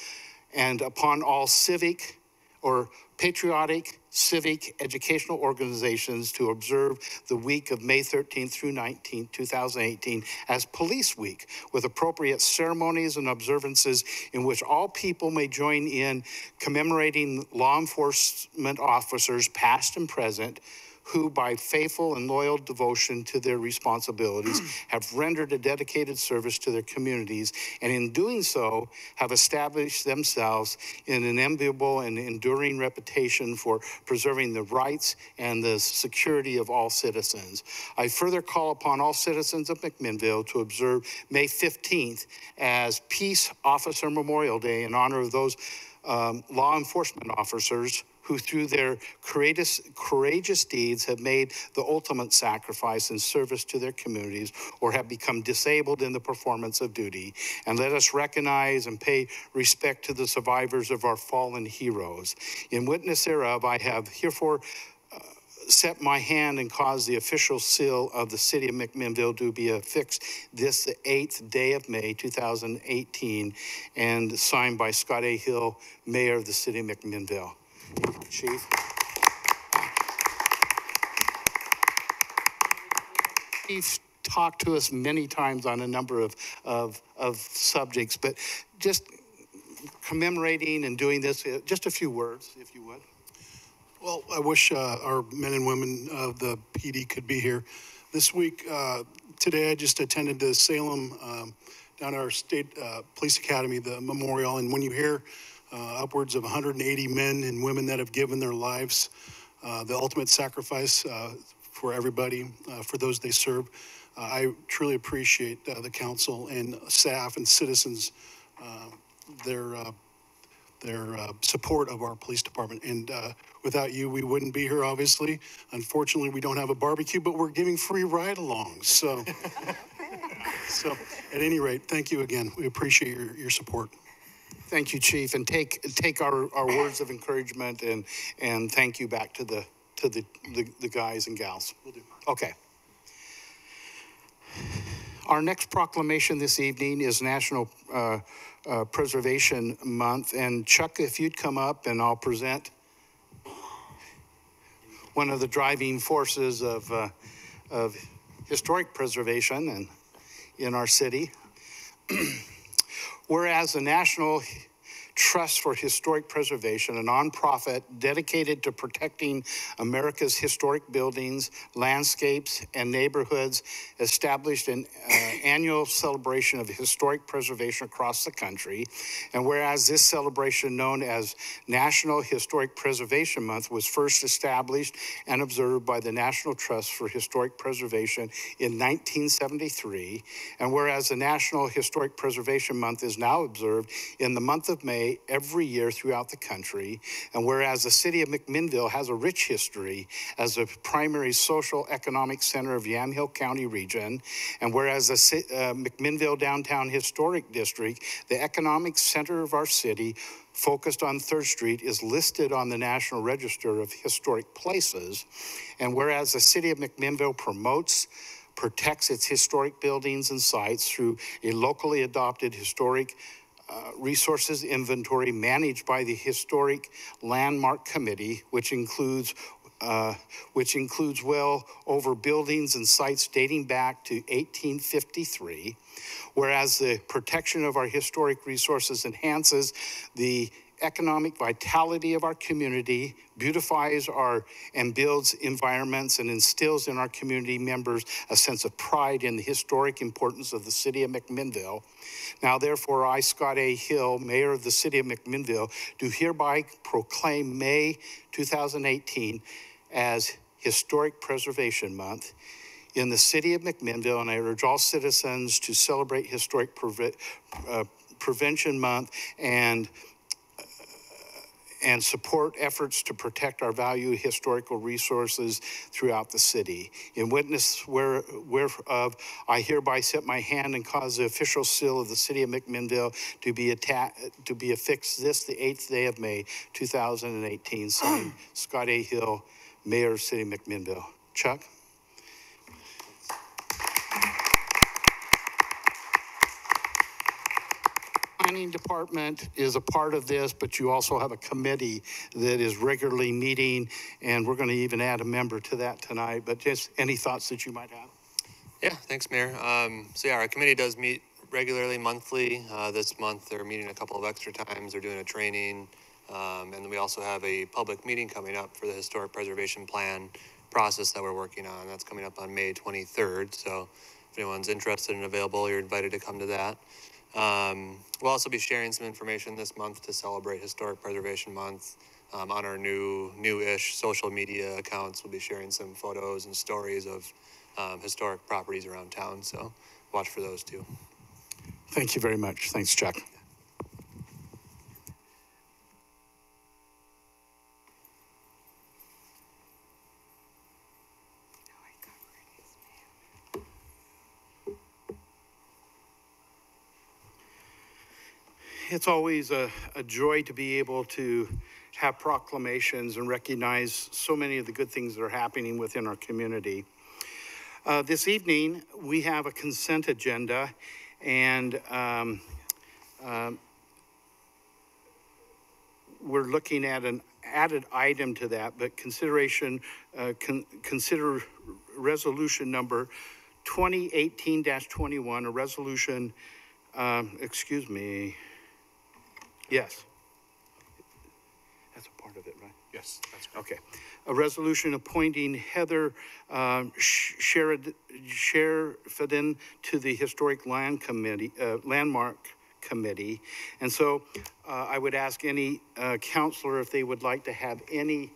and upon all civic or patriotic, civic, educational organizations to observe the week of May 13th through 19th, 2018 as Police Week, with appropriate ceremonies and observances in which all people may join in commemorating law enforcement officers, past and present, who by faithful and loyal devotion to their responsibilities have rendered a dedicated service to their communities, and in doing so have established themselves in an enviable and enduring reputation for preserving the rights and the security of all citizens. I further call upon all citizens of McMinnville to observe May 15th as Peace Officer Memorial Day in honor of those law enforcement officers who through their courageous deeds have made the ultimate sacrifice in service to their communities or have become disabled in the performance of duty. And let us recognize and pay respect to the survivors of our fallen heroes. In witness thereof, I have herefore set my hand and caused the official seal of the city of McMinnville to be affixed this the 8th day of May, 2018, and signed by Scott A. Hill, Mayor of the city of McMinnville. Chief. Chief talked to us many times on a number of subjects, but just commemorating and doing this, just a few words, if you would. Well, I wish our men and women of the PD could be here. This week, today I just attended the Salem, down at our state police academy, the memorial, and when you hear upwards of 180 men and women that have given their lives, the ultimate sacrifice for everybody, for those they serve. I truly appreciate the council and staff and citizens, their support of our police department. And without you, we wouldn't be here, obviously. Unfortunately, we don't have a barbecue, but we're giving free ride-alongs. So, so at any rate, thank you again. We appreciate your support. Thank you, Chief, and take our words of encouragement and thank you back to the guys and gals. Will do. Okay. Our next proclamation this evening is National Preservation Month, and Chuck, if you'd come up and I'll present one of the driving forces of historic preservation and in our city. Whereas the National Trust for Historic Preservation, a nonprofit dedicated to protecting America's historic buildings, landscapes, and neighborhoods, established an annual celebration of historic preservation across the country. And whereas this celebration, known as National Historic Preservation Month, was first established and observed by the National Trust for Historic Preservation in 1973, and whereas the National Historic Preservation Month is now observed in the month of May every year throughout the country, and whereas the city of McMinnville has a rich history as a primary social economic center of Yamhill County region, and whereas the McMinnville Downtown Historic District, the economic center of our city, focused on 3rd Street, is listed on the National Register of Historic Places, and whereas the city of McMinnville protects its historic buildings and sites through a locally adopted historic resources inventory managed by the Historic Landmark Committee, which includes well over buildings and sites dating back to 1853, whereas the protection of our historic resources enhances the economic vitality of our community, beautifies and builds environments, and instills in our community members a sense of pride in the historic importance of the city of McMinnville. Now, therefore, I, Scott A. Hill, Mayor of the city of McMinnville, do hereby proclaim May 2018 as Historic Preservation Month in the city of McMinnville, and I urge all citizens to celebrate Historic Prevention Month and support efforts to protect our valued historical resources throughout the city. In witness whereof, I hereby set my hand and cause the official seal of the city of McMinnville to be affixed this, the 8th day of May, 2018. Signed, Scott A. Hill, Mayor of City of McMinnville. Chuck? Planning department is a part of this, but you also have a committee that is regularly meeting, and we're going to even add a member to that tonight. But just any thoughts that you might have? Yeah, thanks, Mayor. So yeah, our committee does meet regularly, monthly. This month they're meeting a couple of extra times. They're doing a training, and then we also have a public meeting coming up for the historic preservation plan process that we're working on. That's coming up on May 23rd. So if anyone's interested and available, you're invited to come to that. We'll also be sharing some information this month to celebrate Historic Preservation Month on our new-ish social media accounts. We'll be sharing some photos and stories of historic properties around town, so watch for those too. Thank you very much. Thanks, Chuck. It's always a joy to be able to have proclamations and recognize so many of the good things that are happening within our community. This evening, we have a consent agenda, and we're looking at an added item to that, but consider resolution number 2018-21, a resolution, excuse me. Yes. That's a part of it, right? Yes, that's correct. Okay. A resolution appointing Heather Sheridan to the Historic Landmark Committee. And so I would ask any counselor if they would like to have any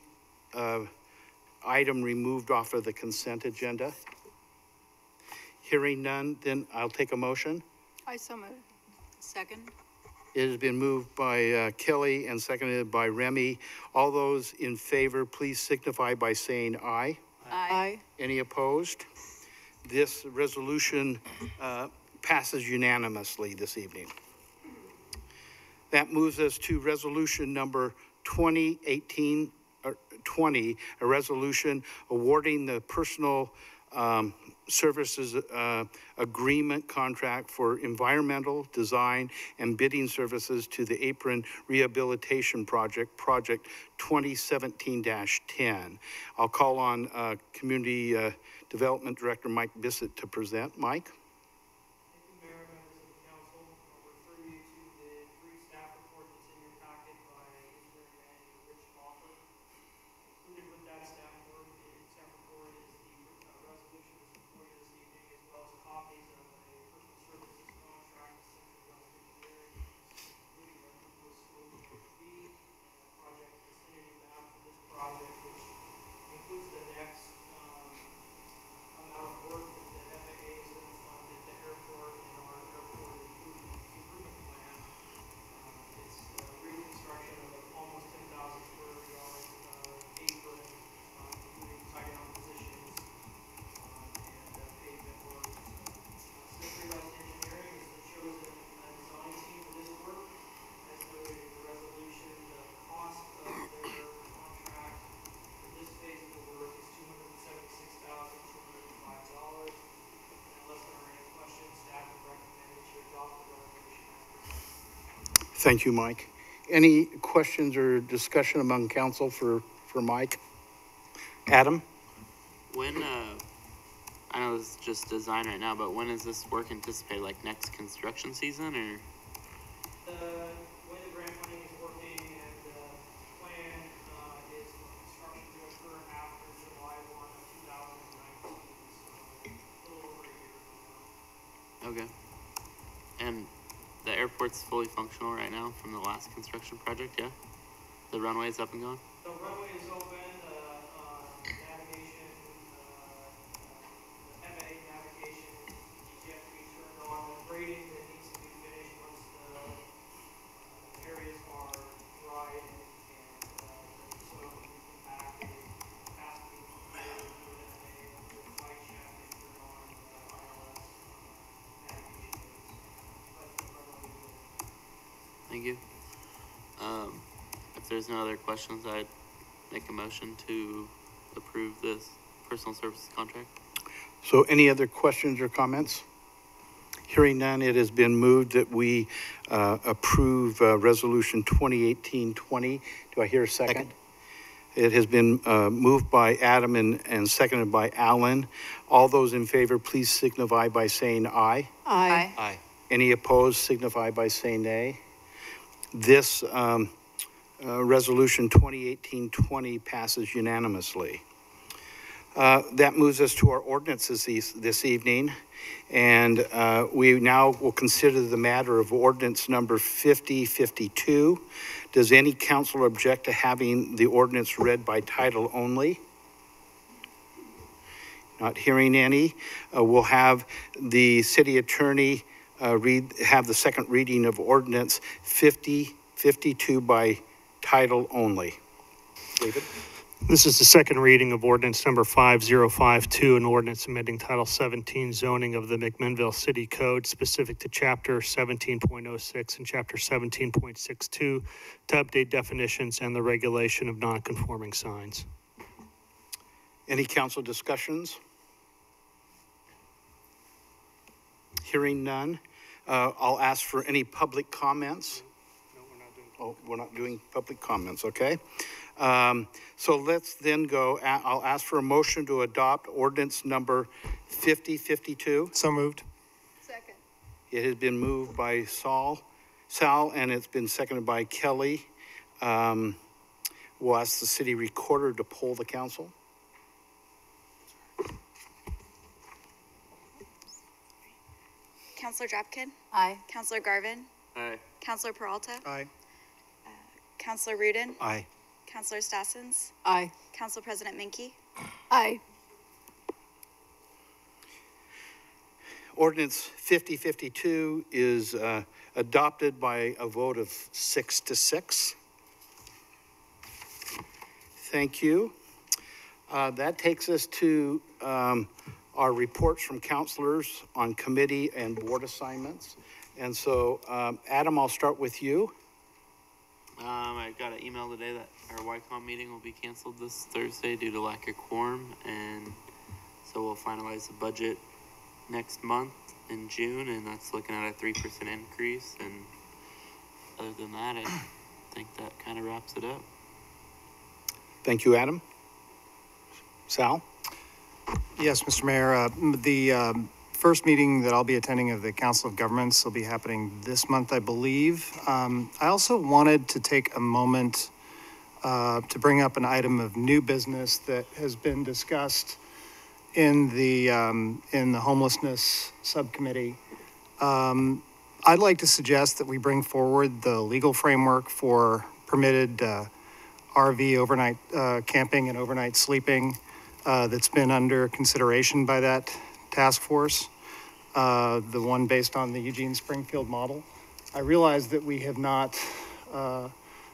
item removed off of the consent agenda. Hearing none, then I'll take a motion. I so moved. Second. It has been moved by Kelly and seconded by Remy. All those in favor, please signify by saying aye. Aye. Any opposed? This resolution passes unanimously this evening. That moves us to resolution number 2018-20, a resolution awarding the personal services agreement contract for environmental design and bidding services to the Apron Rehabilitation Project 2017-10. I'll call on Community Development Director Mike Bissett to present. Mike? Mayor, members of the council, I'll refer you to the 3 staff reports that's in your packet by engineering manager Rich Hoffer. Included with that staff report is the resolution that's before you this evening, as well as copies of a personal services contract with Central West Engineering, including our proposed scope of work fee and a project vicinity map for this project, which includes the next amount of work that the FAA is going to fund at the airport and our airport improvement plan. It's reconstruction of almost 10,000 square yards of apron, including tie-down positions and pavement work. Century West Engineering is the chosen design team for this work. As noted in the resolution, the cost of their contract for this phase of the work is $276,205. Unless there are any questions, staff would recommend that you adopt the resolution as presented. Thank you, Mike. Any questions or discussion among council for Mike? Adam? When, I know this is just design right now, but when is this work anticipated, like next construction season, or? The way the grant money is working and the plan is for construction to occur after July 1 of 2019, so a little over a year from now. Okay. And the airport's fully functional right now from the last construction project, yeah? The runway's up and going? The runway is open, navigation, the FAA navigation is yet to be turned on. The grading that needs to be finished once the areas are dry and the soil can be compacted, has to be cleared through the FAA with flight check and turn on ILS navigation aids. But the runway is open. Thank you. If there's no other questions, I'd make a motion to approve this personal services contract. So any other questions or comments? Hearing none, it has been moved that we approve resolution 2018-20. Do I hear a second? It has been moved by Adam and seconded by Alan. All those in favor, please signify by saying aye. Aye. Aye. Any opposed, signify by saying nay. This resolution 2018-20 passes unanimously. That moves us to our ordinances this evening, and we now will consider the matter of ordinance number 5052. Does any councilor object to having the ordinance read by title only? Not hearing any. We'll have the city attorney have the second reading of ordinance 5052 by title only. David? This is the second reading of ordinance number 5052, an ordinance amending Title 17 zoning of the McMinnville City Code specific to Chapter 17.06 and Chapter 17.62 to update definitions and the regulation of non-conforming signs. Any council discussions? Hearing none, I'll ask for any public comments. No, we're not doing. Oh, we're not doing public comments, okay. So let's then go, I'll ask for a motion to adopt ordinance number 5052. So moved. Second. It has been moved by Sal, and it's been seconded by Kelly. We'll ask the city recorder to poll the council. Councilor Drapkin? Aye. Councilor Garvin? Aye. Councilor Peralta? Aye. Councilor Rudin? Aye. Councilor Stassens? Aye. Council President Minke? Aye. Ordinance 5052 is adopted by a vote of 6-6. Thank you. That takes us to our reports from counselors on committee and board assignments. And so, Adam, I'll start with you. I got an email today that our YCOM meeting will be canceled this Thursday due to lack of quorum, and so we'll finalize the budget next month in June, and that's looking at a 3% increase. And other than that, I think that kind of wraps it up. Thank you, Adam. Sal? Yes, Mr. Mayor. The first meeting that I'll be attending of the Council of Governments will be happening this month, I believe. I also wanted to take a moment to bring up an item of new business that has been discussed in the homelessness subcommittee. I'd like to suggest that we bring forward the legal framework for permitted RV overnight camping and overnight sleeping that's been under consideration by that task force, the one based on the Eugene Springfield model. I realize that we have not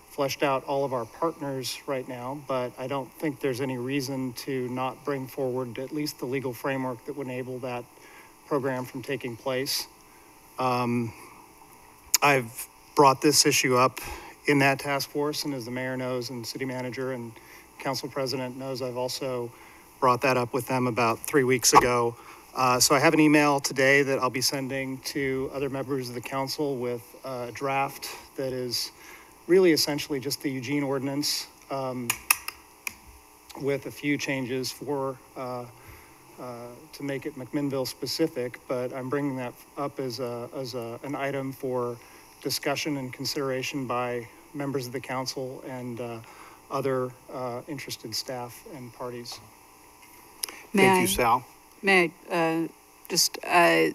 fleshed out all of our partners right now, but I don't think there's any reason to not bring forward at least the legal framework that would enable that program from taking place. I've brought this issue up in that task force, and as the mayor knows, and city manager and council president knows, I've also brought that up with them about 3 weeks ago. So I have an email today that I'll be sending to other members of the council with a draft that is really essentially just the Eugene ordinance with a few changes for to make it McMinnville specific, but I'm bringing that up as an item for discussion and consideration by members of the council and other interested staff and parties. Thank you, Sal. May I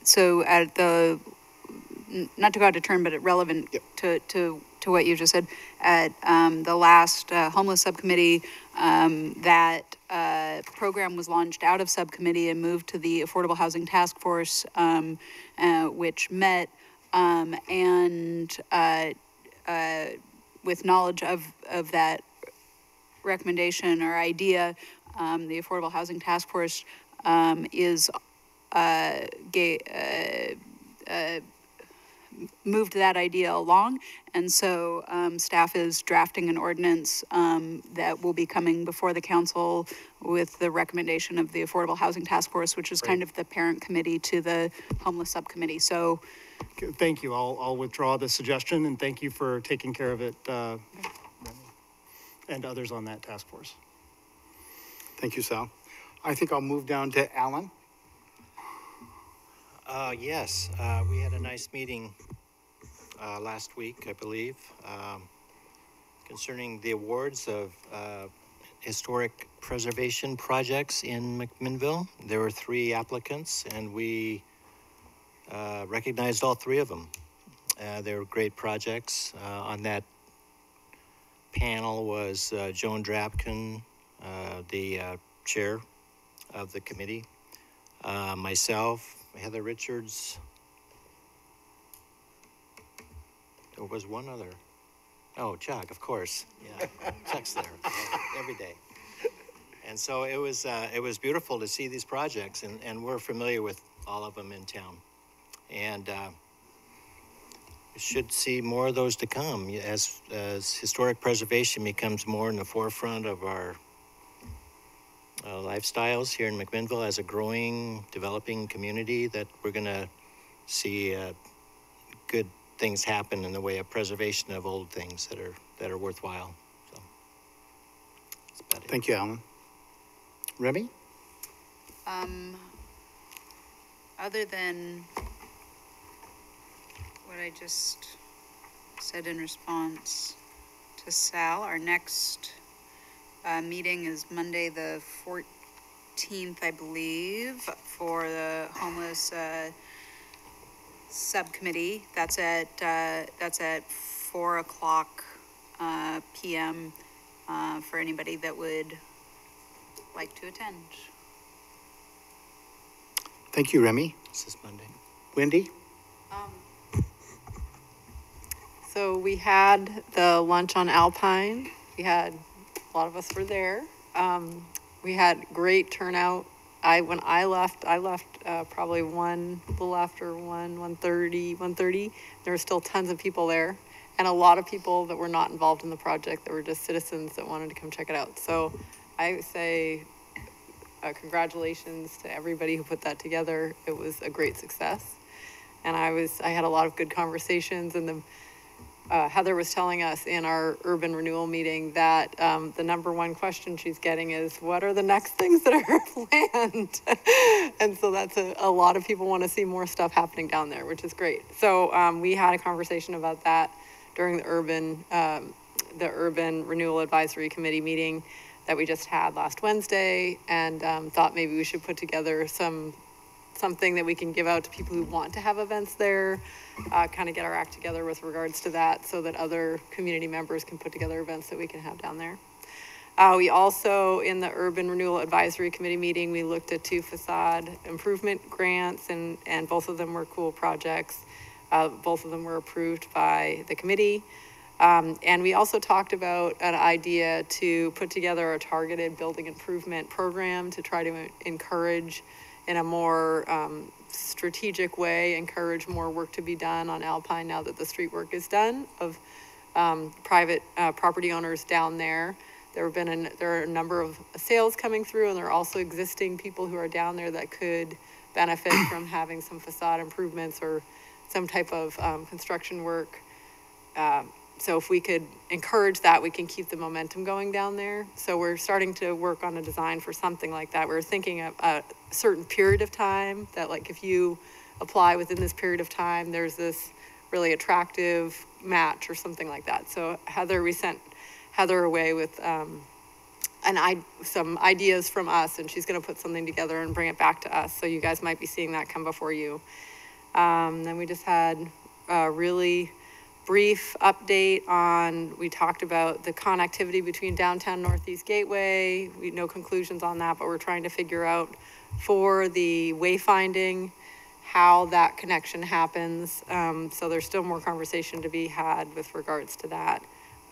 so at the, not to go out of turn, but relevant to what you just said, at the last homeless subcommittee, that program was launched out of subcommittee and moved to the Affordable Housing Task Force, which met and with knowledge of that recommendation or idea, the Affordable Housing Task Force is moved that idea along, and so staff is drafting an ordinance that will be coming before the council with the recommendation of the Affordable Housing Task Force, which is kind of the parent committee to the homeless subcommittee. So thank you. I'll withdraw the suggestion, and thank you for taking care of it and others on that task force. Thank you, Sal. I think I'll move down to Alan. Yes, we had a nice meeting last week, I believe, concerning the awards of historic preservation projects in McMinnville. There were 3 applicants, and we recognized all 3 of them. They were great projects. On that panel was Joan Drapkin, the chair of the committee, myself, Heather Richards. There was one other. Oh, Chuck, of course. Yeah, Chuck's there every day. And so it was beautiful to see these projects, and we're familiar with all of them in town. And we should see more of those to come as historic preservation becomes more in the forefront of our lifestyles here in McMinnville as a growing, developing community, that we're going to see good things happen in the way of preservation of old things that are worthwhile. So that's about it. Thank you, Alan. Remy? Other than what I just said in response to Sal, our next meeting is Monday the 14th, I believe, for the homeless subcommittee. That's at 4:00 p.m. For anybody that would like to attend. Thank you, Remy. This is Monday. Wendy? So we had the lunch on Alpine. We had, a lot of us were there. We had great turnout. When I left probably a little after 1:30. There were still tons of people there, and a lot of people that were not involved in the project, that were just citizens that wanted to come check it out. So I say congratulations to everybody who put that together. It was a great success. And I had a lot of good conversations, and Heather was telling us in our urban renewal meeting that the number one question she's getting is, what are the next things that are planned? And so that's a lot of people want to see more stuff happening down there, which is great. So we had a conversation about that during the urban renewal advisory committee meeting that we just had last Wednesday, and thought maybe we should put together something that we can give out to people who want to have events there, kind of get our act together with regards to that, so that other community members can put together events that we can have down there. We also, in the Urban Renewal Advisory Committee meeting, we looked at 2 facade improvement grants, and both of them were cool projects. Both of them were approved by the committee. And we also talked about an idea to put together a targeted building improvement program to try to encourage, in a more strategic way, encourage more work to be done on Alpine now that the street work is done, of private property owners down there. There are a number of sales coming through, and there are also existing people who are down there that could benefit from having some facade improvements or some type of construction work. So if we could encourage that, we can keep the momentum going down there. So we're starting to work on a design for something like that. We're thinking of a certain period of time that, like, if you apply within this period of time, there's this really attractive match or something like that. So we sent Heather away with some ideas from us, and she's going to put something together and bring it back to us. So you guys might be seeing that come before you. Then we just had a really brief update on, we talked about the connectivity between downtown Northeast Gateway. No conclusions on that, but we're trying to figure out for the wayfinding how that connection happens. So there's still more conversation to be had with regards to that.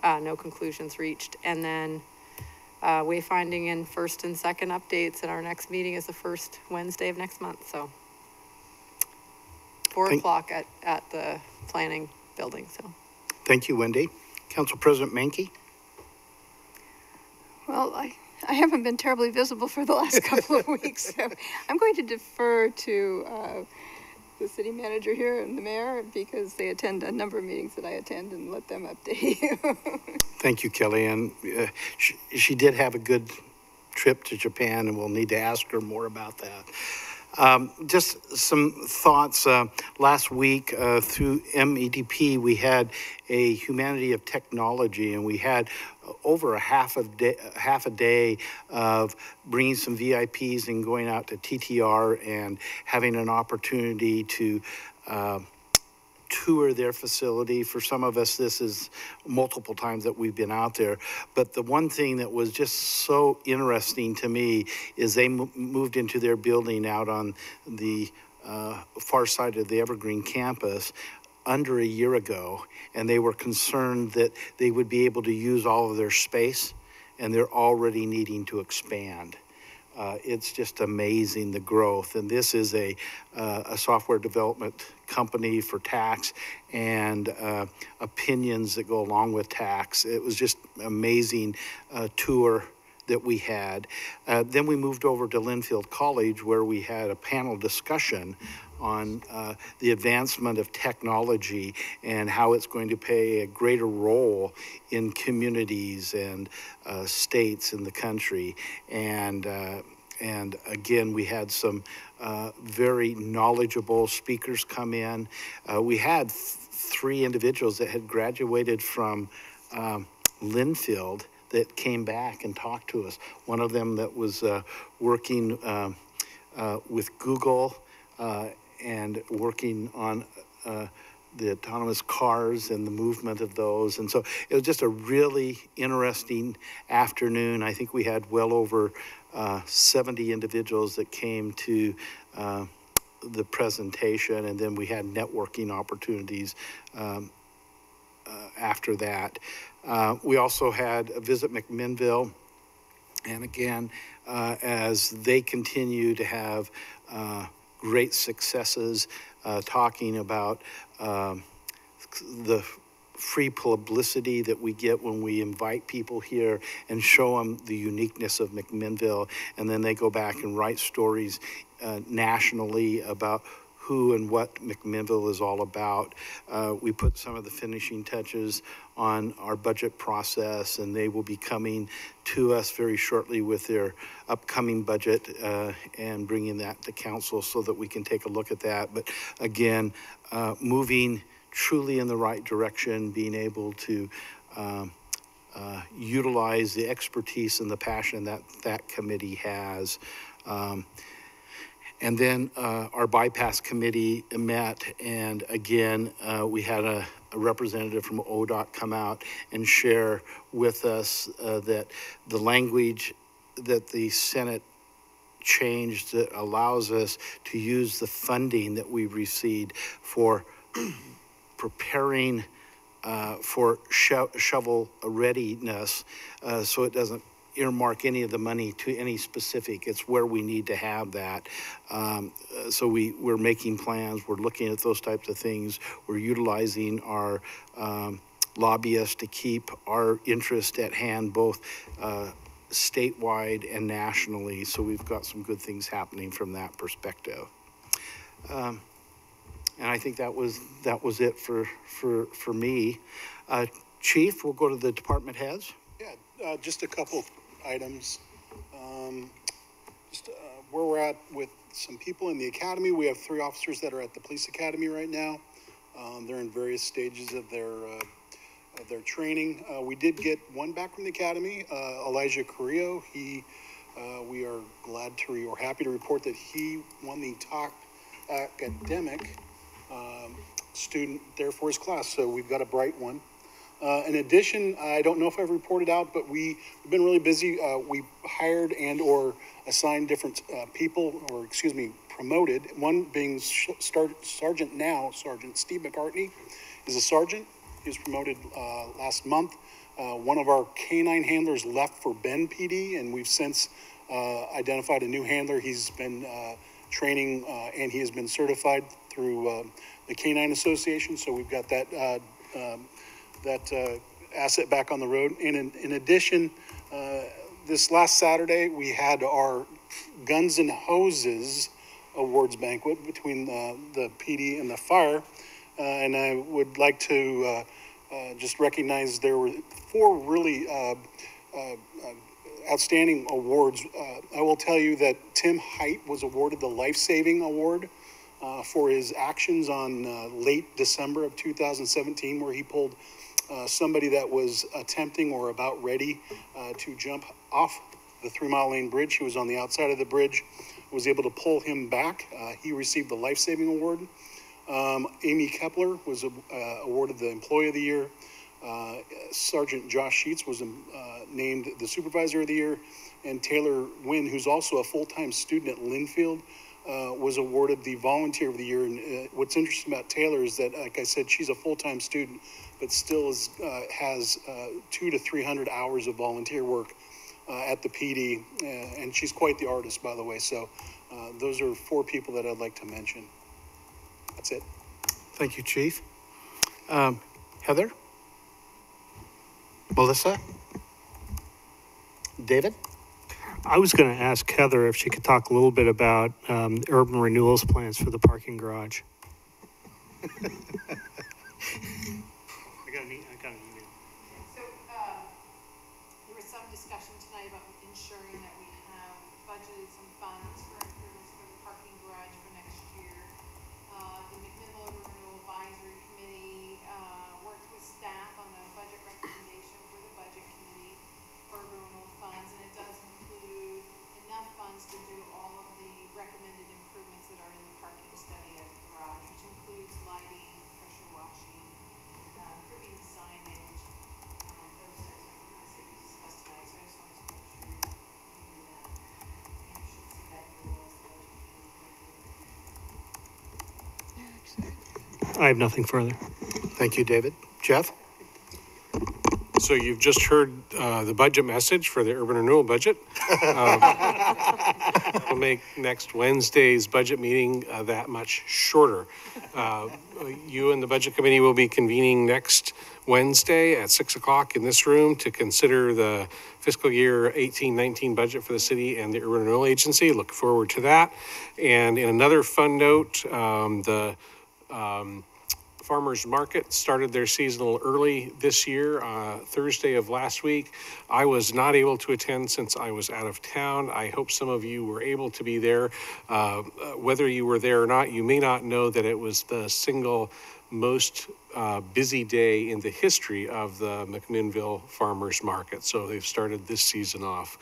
No conclusions reached. And then wayfinding and first and second updates, and our next meeting is the first Wednesday of next month. So 4 o'clock at the planning building. So thank you, Wendy. Council President Menke. Well, I haven't been terribly visible for the last couple of weeks, so I'm going to defer to the city manager here and the mayor, because they attend a number of meetings that I attend, and let them update you. Thank you, Kelly. And she did have a good trip to Japan, and we'll need to ask her more about that. Just some thoughts. Last week through MEDP, we had a Humanity of Technology, and we had over a half a day of bringing some VIPs and going out to TTR and having an opportunity to tour their facility. For some of us, this is multiple times that we've been out there. But the one thing that was just so interesting to me is they moved into their building out on the far side of the Evergreen campus under a year ago, and they were concerned that they would be able to use all of their space, and they're already needing to expand. It's just amazing, the growth. And this is a software development company for tax and opinions that go along with tax. It was just amazing tour that we had. Then we moved over to Linfield College, where we had a panel discussion on the advancement of technology and how it's going to play a greater role in communities and states in the country. And again, we had some very knowledgeable speakers come in. We had 3 individuals that had graduated from Linfield that came back and talked to us. One of them that was working with Google and working on the autonomous cars and the movement of those. And so it was just a really interesting afternoon. I think we had well over 70 individuals that came to the presentation, and then we had networking opportunities after that. We also had a visit McMinnville, and again, as they continue to have great successes, talking about the free publicity that we get when we invite people here and show them the uniqueness of McMinnville, and then they go back and write stories nationally about who and what McMinnville is all about. We put some of the finishing touches on our budget process, and they will be coming to us very shortly with their upcoming budget and bringing that to council so that we can take a look at that. But again, moving truly in the right direction, being able to utilize the expertise and the passion that that committee has. And then our bypass committee met, and again, we had a representative from ODOT come out and share with us that the language that the Senate changed that allows us to use the funding that we've received for preparing for shovel readiness, so it doesn't earmark any of the money to any specific. It's where we need to have that. So we're making plans. We're looking at those types of things. We're utilizing our lobbyists to keep our interest at hand, both statewide and nationally. So we've got some good things happening from that perspective. And I think that was it for me. Chief, we'll go to the department heads. Yeah, just a couple items. Where we're at with some people in the academy. We have 3 officers that are at the police academy right now. They're in various stages of their training. We did get one back from the academy, Elijah Carrillo. We are happy to report that he won the top academic student there for his class. So we've got a bright one. In addition, I don't know if I've reported out, but we've been really busy. We hired and or assigned different people, or excuse me, promoted. One being Sergeant Steve McCartney is a sergeant. He was promoted last month. One of our canine handlers left for Bend PD, and we've since identified a new handler. He's been training and he has been certified through the Canine Association. So we've got that asset back on the road. And in addition, this last Saturday, we had our Guns and Hoses awards banquet between the PD and the fire. And I would like to just recognize there were 4 really outstanding awards. I will tell you that Tim Height was awarded the Life Saving Award for his actions on late December of 2017, where he pulled somebody that was attempting or about ready to jump off the 3 Mile Lane Bridge. He was on the outside of the bridge, was able to pull him back. He received the Life Saving Award. Amy Kepler was awarded the Employee of the Year. Sergeant Josh Sheets was named the Supervisor of the Year, and Taylor Wynn, who's also a full-time student at Linfield, was awarded the Volunteer of the Year. And what's interesting about Taylor is that, like I said, she's a full-time student, but still has 200 to 300 hours of volunteer work at the PD, and she's quite the artist, by the way. So those are 4 people that I'd like to mention. That's it. Thank you, Chief. Heather? Melissa? David? I was going to ask Heather if she could talk a little bit about urban renewals plans for the parking garage. I got an email. So there was some discussion tonight about ensuring that we have budgeted some funds for improvements for the parking garage for next year. The McMinnville Renewal Advisory Committee worked with staff on the budget recommendation for the budget committee for renewal funds, and it does include enough funds to do all of the recommended improvements that are in the parking study at the garage, which includes lighting, pressure washing, improving the signage, those types of things that we discussed tonight. So I just wanted to make sure you knew that. And you should see that in your rules, the budget committee. I have nothing further. Thank you, David. Jeff? So you've just heard the budget message for the urban renewal budget. We'll make next Wednesday's budget meeting that much shorter. You and the budget committee will be convening next Wednesday at 6 o'clock in this room to consider the fiscal year 18-19 budget for the city and the urban renewal agency. Look forward to that. And in another fun note, the Farmers Market started their seasonal early this year, Thursday of last week. I was not able to attend since I was out of town. I hope some of you were able to be there. Whether you were there or not, you may not know that it was the single most busy day in the history of the McMinnville Farmers Market. So they've started this season off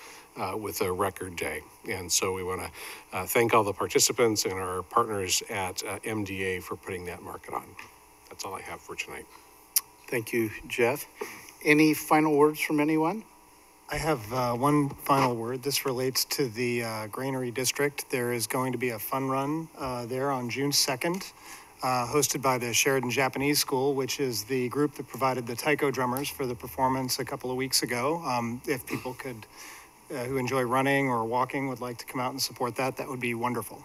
with a record day. And so we want to thank all the participants and our partners at MDA for putting that market on. That's all I have for tonight. Thank you, Jeff. Any final words from anyone? I have one final word. This relates to the Granary District. There is going to be a fun run there on June 2nd, hosted by the Sheridan Japanese School, which is the group that provided the taiko drummers for the performance a couple of weeks ago. If people could, who enjoy running or walking, would like to come out and support that, that would be wonderful.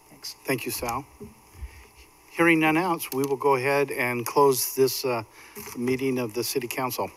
Thanks. Thank you, Sal. Hearing none else, we will go ahead and close this meeting of the City Council.